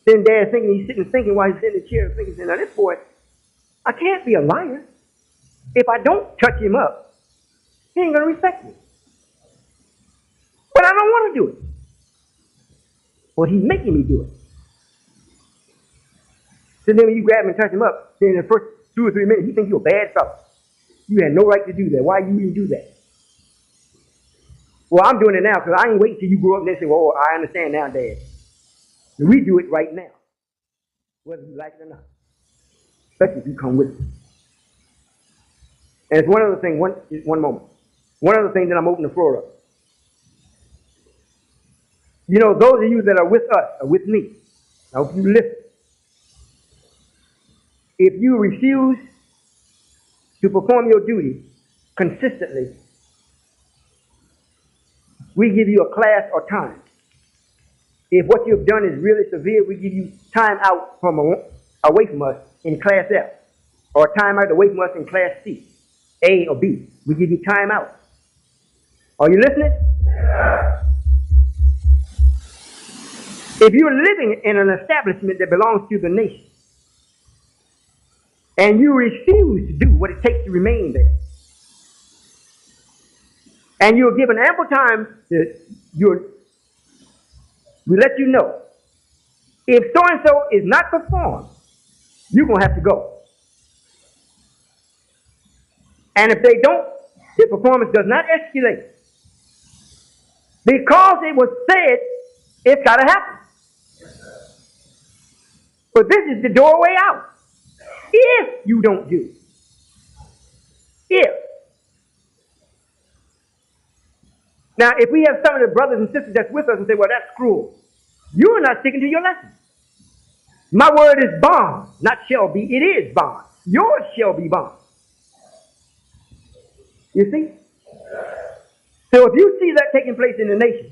Then Dad's thinking, he's sitting thinking while he's in the chair, thinking, now this boy, I can't be a liar. If I don't touch him up, he ain't going to respect me. But I don't want to do it. Well, he's making me do it. So then when you grab him and touch him up, then in the first 2 or 3 minutes, he thinks you're a bad fellow. You had no right to do that. Why you even do that? Well, I'm doing it now because I ain't waiting till you grow up and then say, well, I understand now, Dad. We do it right now, whether you like it or not. Especially if you come with it. And it's one other thing, one moment. One other thing that I'm opening the floor up. You know, those of you that are with us, are with me. I hope you listen. If you refuse to perform your duty consistently, we give you a class or time. If what you've done is really severe, we give you time out away from us in class F, or time out away from us in class C, A or B. We give you time out. Are you listening? Yeah. If you're living in an establishment that belongs to the nation, and you refuse to do what it takes to remain there, and you're given ample time we let you know, if so-and-so is not performed, you're going to have to go. And if they don't, the performance does not escalate. Because it was said, it's got to happen. But this is the doorway out. If you don't do. If. Now, if we have some of the brothers and sisters that's with us and say, well, that's cruel. You are not sticking to your lesson. My word is bond, not shall be. It is bond. Yours shall be bond. You see? So if you see that taking place in the nation,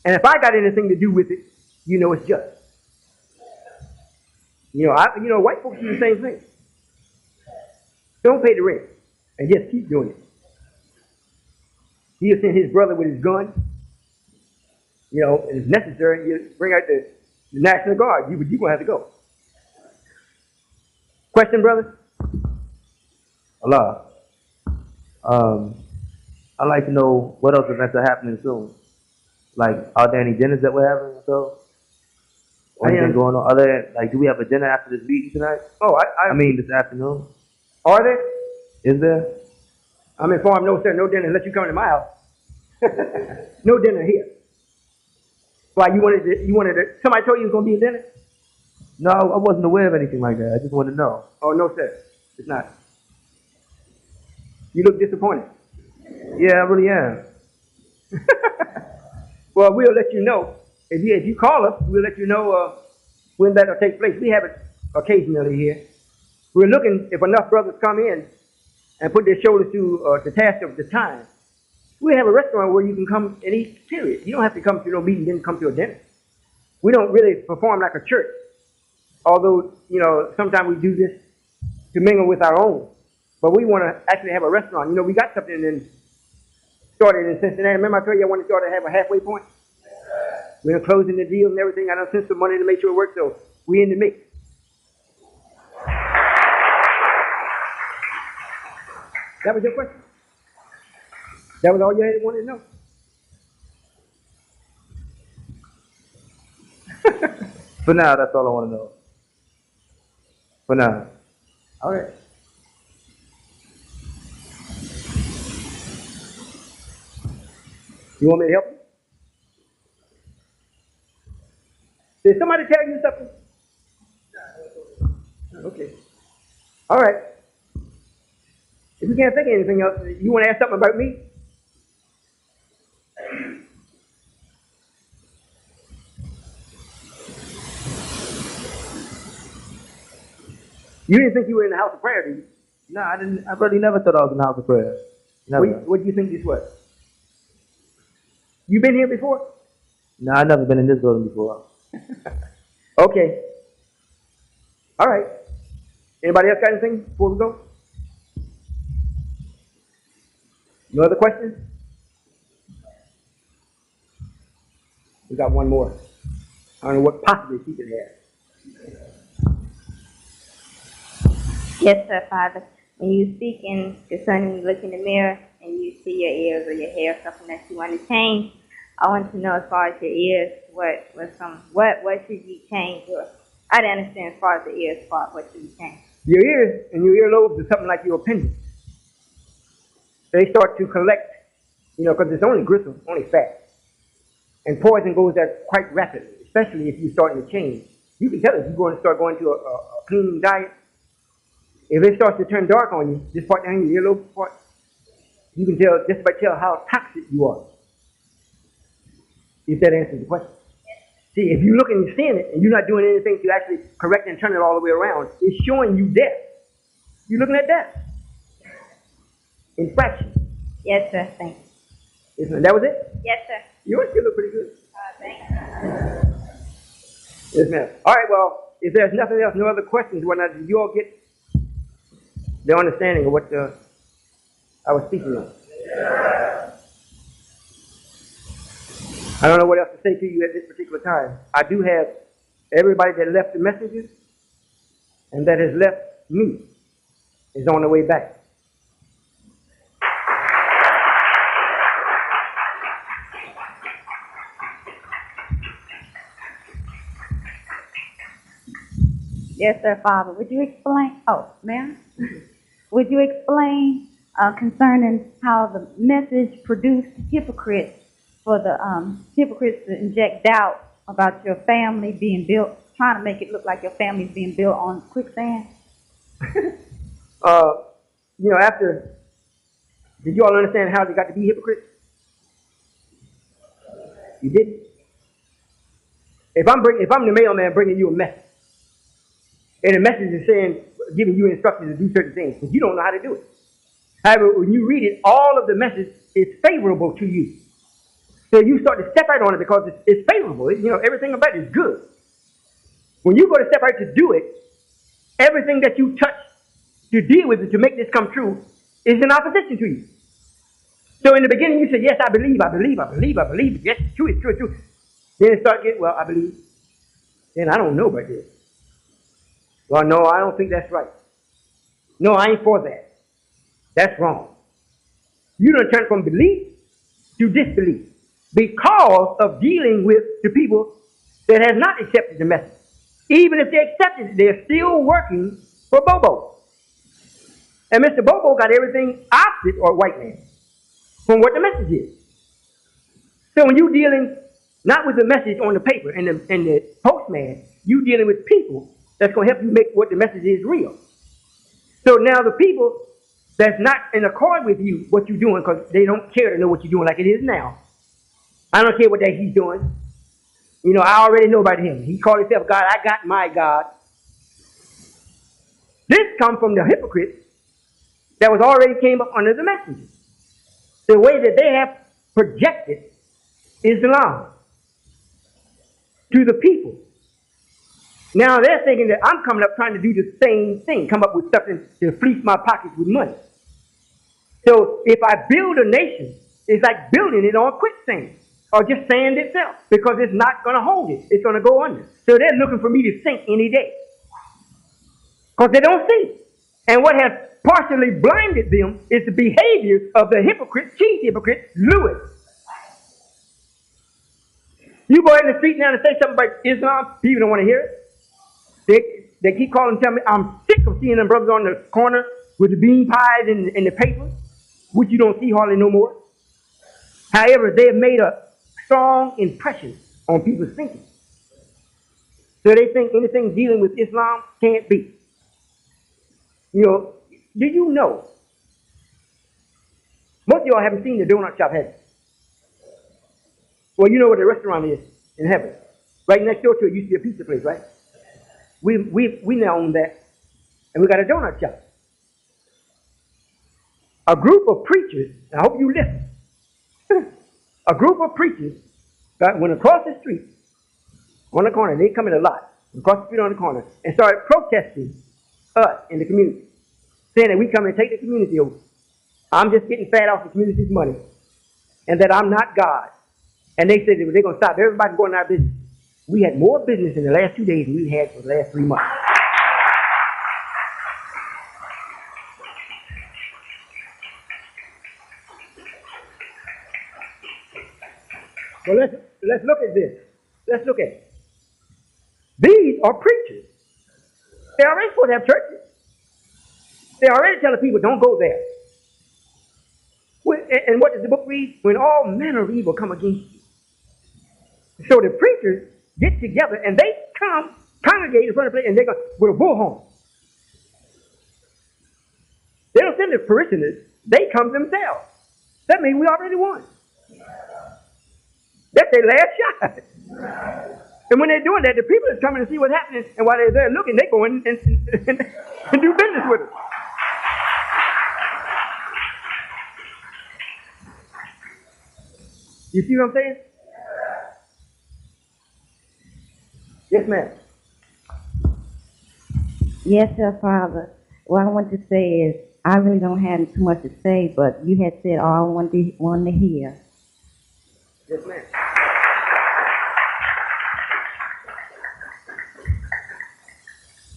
and if I got anything to do with it, you know it's just. White folks do the same thing. Don't pay the rent and just keep doing it. He'll send his brother with his gun. You know, and if necessary, he'll bring out the National Guard. You're going to have to go. Question, brother? Allah. I'd like to know what else events are happening soon. Like, are there any dinners that we're having? So, or anything going on? Other, like, do we have a dinner after this meeting tonight? Oh, I mean, this afternoon. Are there? Is there? I'm informed, no, sir, no dinner unless you come to my house. No dinner here. Why, you wanted to, somebody told you it was going to be a dinner? No, I wasn't aware of anything like that. I just wanted to know. Oh, no, sir, it's not. You look disappointed. Yeah, I really am. Well, we'll let you know. If you call us, we'll let you know when that'll take place. We have it occasionally here. We're looking, if enough brothers come in and put their shoulders to the task of the time, we have a restaurant where you can come and eat, period. You don't have to come to no meeting, then come to a dinner. We don't really perform like a church, although, you know, sometimes we do this to mingle with our own. But we want to actually have a restaurant. You know, we got something and started in Cincinnati. Remember I told you I wanted to start to have a halfway point? We're closing the deal and everything. I done sent some money to make sure it works, so we in the mix. That was your question? That was all you had wanted to know? For now, that's all I want to know. For now. All right. You want me to help you? Did somebody tell you something? Okay. All right. If you can't think of anything else, you want to ask something about me? You didn't think you were in the house of prayer, did you? No, I didn't. I really never thought I was in the house of prayer. Never. What do you think this was? You been here before? No, I've never been in this building before. Okay. All right. Anybody else got anything before we go? No other questions? We got one more. I don't know what possibly she could have. Yes, sir, Father. When you speak in concerning you look in the mirror and you see your ears or your hair, something that you want to change, I want to know as far as your ears, what should you change? Or I didn't understand as far as the ears part, what should you change? Your ears and your earlobes are something like your appendix. They start to collect, you know, because it's only gristle, only fat. And poison goes there quite rapidly, especially if you're starting to change. You can tell if you're going to start going to a clean diet. If it starts to turn dark on you, this part down your earlobe part, you can tell just about tell how toxic you are. If that answers the question. See, if you're looking and seeing it, and you're not doing anything to actually correct and turn it all the way around, it's showing you death. You're looking at death. Infraction. Yes, sir. Thank you. That was it? Yes, sir. Yours still look pretty good. Thank you. Yes, ma'am. All right, well, if there's nothing else, no other questions, whatnot, did you all get the understanding of what I was speaking of? I don't know what else to say to you at this particular time. I do have everybody that left the messages and that has left me is on the way back. Yes, sir, Father. Would you explain? Oh, ma'am. Would you explain concerning how the message produced hypocrites, for the hypocrites to inject doubt about your family being built, trying to make it look like your family's being built on quicksand? You know, did you all understand how they got to be hypocrites? You didn't? If I'm the mailman bringing you a message, and the message is saying, giving you instructions to do certain things, but you don't know how to do it. However, when you read it, all of the message is favorable to you. So you start to step out on it because it's favorable. You know, everything about it is good. When you go to step out to do it, everything that you touch to deal with it, to make this come true, is in opposition to you. So in the beginning you say, yes, I believe, I believe, I believe, I believe. Yes, it's true, it's true, it's true. Then it starts getting, well, I believe. Then I don't know about this. Well, no, I don't think that's right. No, I ain't for that. That's wrong. You done turn from belief to disbelief because of dealing with the people that has not accepted the message. Even if they accepted it, they're still working for Bobo. And Mr. Bobo got everything opposite, or white man, from what the message is. So when you're dealing not with the message on the paper and the postman, you're dealing with people that's going to help you make what the message is real. So now the people that's not in accord with you, what you're doing, because they don't care to know what you're doing like it is now. I don't care what that he's doing. You know, I already know about him. He called himself God. I got my God. This comes from the hypocrites that was already came up under the messenger. The way that they have projected Islam to the people. Now they're thinking that I'm coming up trying to do the same thing, come up with something to fleece my pockets with money. So if I build a nation, it's like building it on quicksand or just sand itself, because it's not going to hold it. It's going to go under. So they're looking for me to sink any day because they don't see. And what has partially blinded them is the behavior of the hypocrite, chief hypocrite, Lewis. You go in the street now and say something about Islam, people don't want to hear it. They keep calling and telling me, I'm sick of seeing them brothers on the corner with the bean pies in the paper, which you don't see hardly no more. However, they have made a strong impression on people's thinking. So they think anything dealing with Islam can't be. You know, do you know? Most of y'all haven't seen the donut shop, have you? Well, you know where the restaurant is in heaven. Right next door to it used to be a pizza place, right? We now own that. And we got a donut shop. A group of preachers, I hope you listen. A group of preachers went across the street on the corner. They come in a lot. Across the street on the corner. And started protesting us in the community. Saying that we come and take the community over. I'm just getting fat off the community's money. And that I'm not God. And they said that they're going to stop everybody going out of business. We had more business in the last 2 days than we had for the last 3 months. So let's look at this. Let's look at it. These are preachers. They already supposed to have churches. They already telling people don't go there. And what does the book read? When all manner of evil come against you. So the preachers get together and they come, congregate in front of the place, and they go with a bullhorn. They don't send the parishioners, they come themselves. That means we already won. That's their last shot. And when they're doing that, the people are coming to see what's happening, and while they're there looking, they go in and do business with it. You see what I'm saying? Yes, ma'am. Yes, sir, Father. What I want to say is, I really don't have too much to say, but you had said all I wanted to hear. Yes, ma'am.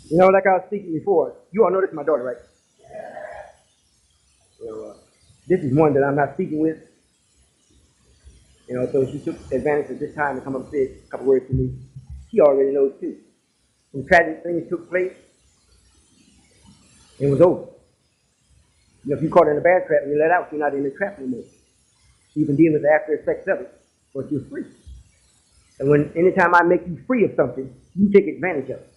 You know, like I was speaking before, you all know this is my daughter, right? So, this is one that I'm not speaking with. You know, so she took advantage of this time to come up and say a couple words to me. She already knows too. Some tragic things took place. It was over. You know, if you caught in a bad trap and you let out, you're not in the trap anymore. You can deal with the after effects of it, but you're free. And anytime I make you free of something, you take advantage of it.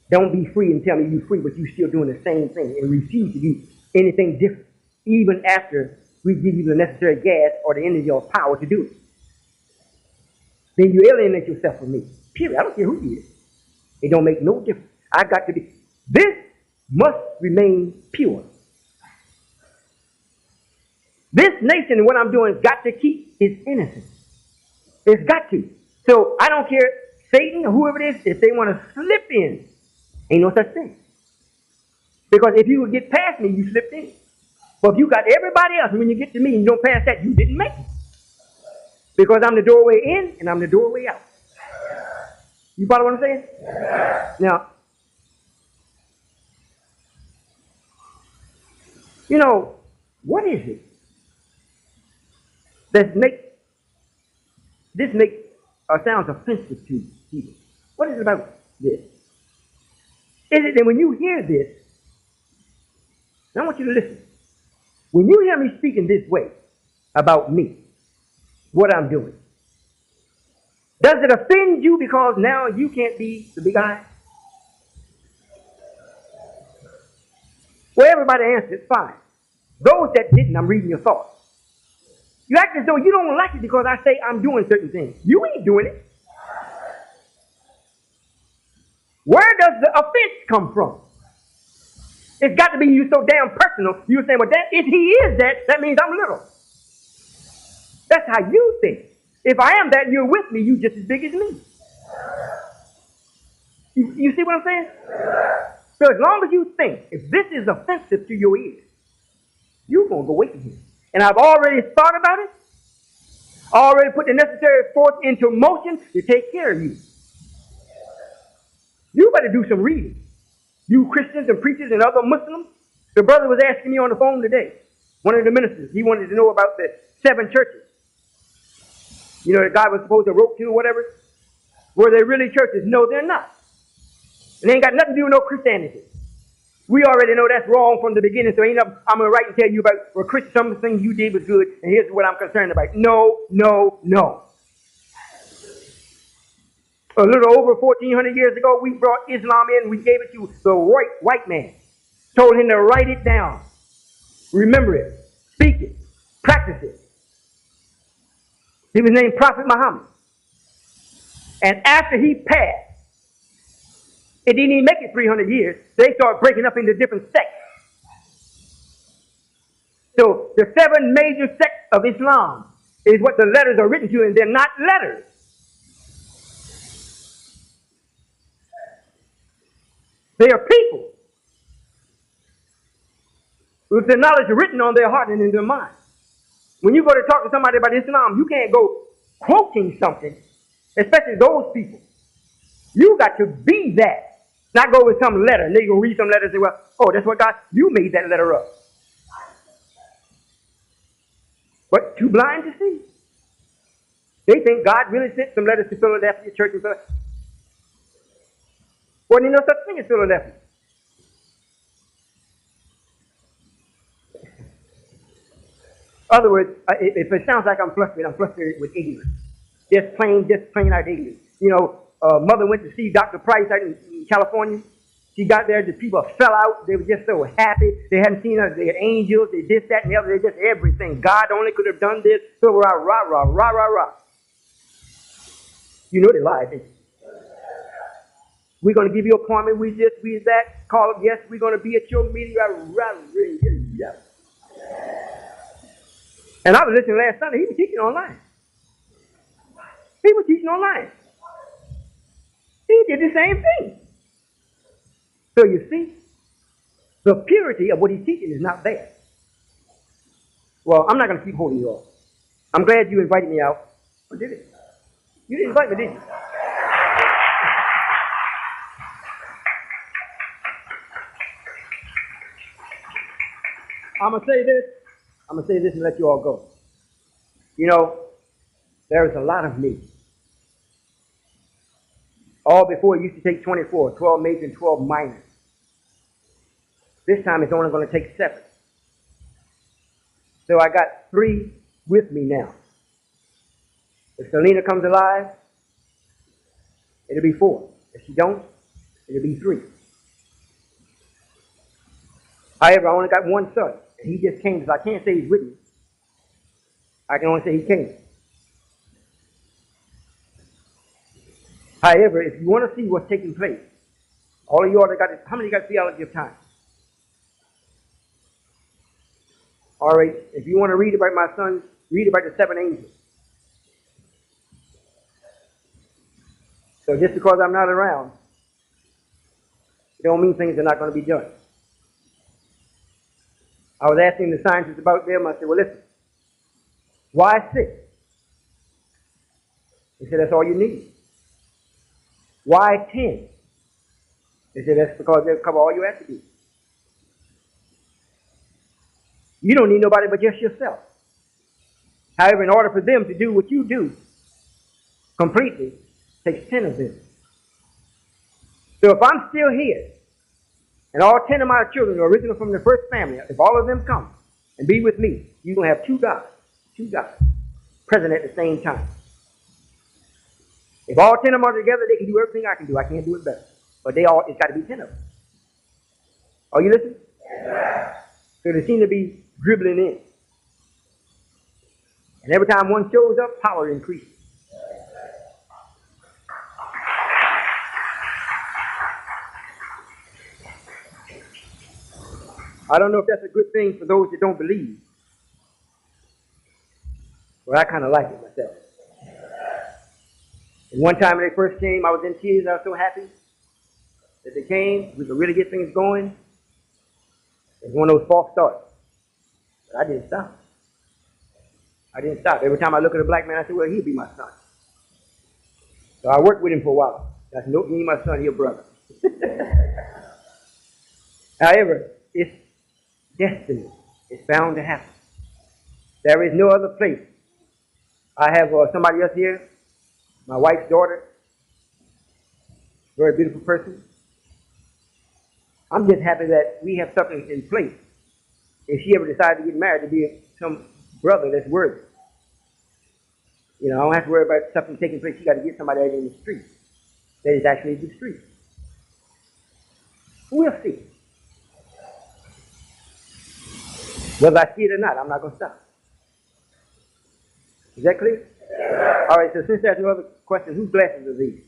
Don't be free and tell me you're free, but you're still doing the same thing and refuse to do anything different, even after we give you the necessary gas or the energy or power to do it. Then you alienate yourself from me. Period. I don't care who you is. It don't make no difference. I got to be. This must remain pure. This nation and what I'm doing has got to keep its innocence. It's got to. So I don't care, Satan or whoever it is, if they want to slip in, ain't no such thing. Because if you would get past me, you slipped in. But if you got everybody else, and when you get to me and you don't pass that, you didn't make it. Because I'm the doorway in and I'm the doorway out. You follow what I'm saying? Now, you know, what is it that makes sounds offensive to people? What is it about this? Is it that when you hear this, and I want you to listen, when you hear me speaking this way about me, what I'm doing, does it offend you because now you can't be the big eye? Well, everybody answered, fine. Those that didn't, I'm reading your thoughts. You act as though you don't like it because I say I'm doing certain things. You ain't doing it. Where does the offense come from? It's got to be you so damn personal. You're saying, well, if he is that, that means I'm little. That's how you think. If I am that and you're with me, you just as big as me. You see what I'm saying? So as long as you think, if this is offensive to your ears, you're going to go away from him. And I've already thought about it, already put the necessary force into motion to take care of you. You better do some reading. You Christians and preachers and other Muslims, the brother was asking me on the phone today, one of the ministers, he wanted to know about the 7 churches. You know, that God was supposed to rope to or whatever. Were they really churches? No, they're not. And they ain't got nothing to do with no Christianity. We already know that's wrong from the beginning, so I'm going to write and tell you about, well, Christian, some of the things you did was good, and here's what I'm concerned about. No, no, no. A little over 1,400 years ago, we brought Islam in, we gave it to the white man. Told him to write it down. Remember it. Speak it. Practice it. He was named Prophet Muhammad. And after he passed, it didn't even make it 300 years. They started breaking up into different sects. So the 7 major sects of Islam is what the letters are written to, and they're not letters. They are people with the knowledge written on their heart and in their mind. When you go to talk to somebody about Islam, you can't go quoting something, especially those people. You got to be that. Not go with some letter. And they go read some letter and say, well, oh, that's what God, you made that letter up. But too blind to see. They think God really sent some letters to Philadelphia church in Philadelphia. Wasn't no such thing as Philadelphia. In other words, if it sounds like I'm frustrated with ignorance. Just plain out ignorance. You know, mother went to see Dr. Price out in California. She got there, the people fell out. They were just so happy. They hadn't seen us. They had angels. They did that and the other. They just everything. God only could have done this. So rah, rah, rah, rah, rah, rah. You know they lied, didn't you? We're going to give you an appointment. We that. Call up. Yes, we're going to be at your meeting. And I was listening last Sunday. He was teaching online. He did the same thing. So you see, the purity of what he's teaching is not there. Well, I'm not going to keep holding you all. I'm glad you invited me out. Or did it? You didn't invite me, did you? I'm going to say this and let you all go. You know, there is a lot of me. All before it used to take 24, 12 major and 12 minor. This time it's only going to take 7. So I got 3 with me now. If Selena comes alive, it'll be 4. If she don't, it'll be 3. However, I only got one son, and he just came, so I can't say he's with me. I can only say he came. However, if you want to see what's taking place, all of you all that got this, how many got theology of time? All right, if you want to read about my son, read about the 7 angels. So just because I'm not around, it don't mean things are not going to be done. I was asking the scientists about them. I said, well, listen, why 6? They said, that's all you need. Why 10? They said, that's because they'll cover all your attributes. You don't need nobody but just yourself. However, in order for them to do what you do completely, it takes 10 of them. So if I'm still here, and all 10 of my children are original from the first family, if all of them come and be with me, you're going to have two gods present at the same time. If all 10 of them are together, they can do everything I can do. I can't do it better. But it's got to be 10 of them. Are you listening? Yeah. So they seem to be dribbling in. And every time one shows up, power increases. I don't know if that's a good thing for those that don't believe. But I kind of like it myself. And one time when they first came, I was in tears. I was so happy that they came. We could really get things going. It was one of those false starts. But I didn't stop. Every time I look at a black man, I say, well, he'll be my son. So I worked with him for a while. I said, nope, he ain't my son, he's a brother. However, it's destiny. It's bound to happen. There is no other place. I have somebody else here, my wife's daughter, very beautiful person. I'm just happy that we have something in place. If she ever decided to get married, to be some brother that's worthy. You know, I don't have to worry about something taking place. You got to get somebody out in the street that is actually the street. We'll see. Whether I see it or not, I'm not going to stop. Is that clear? Yeah. All right, so since there's no other questions, whose glasses are these?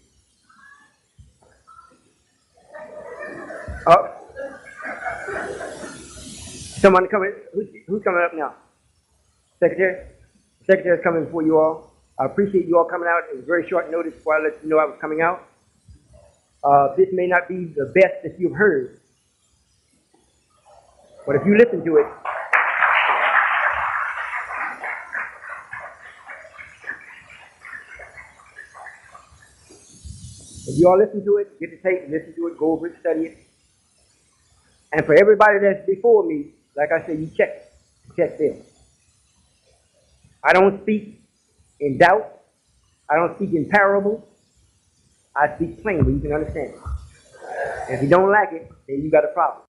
Someone coming, who's coming up now? Secretary? The Secretary's coming for you all. I appreciate you all coming out. It was very short notice before I let you know I was coming out. This may not be the best that you've heard, but if you listen to it, if you all listen to it, get the tape, listen to it, go over it, study it. And for everybody that's before me, like I said, you check them. I don't speak in doubt. I don't speak in parables. I speak plainly, you can understand it. And if you don't like it, then you got a problem.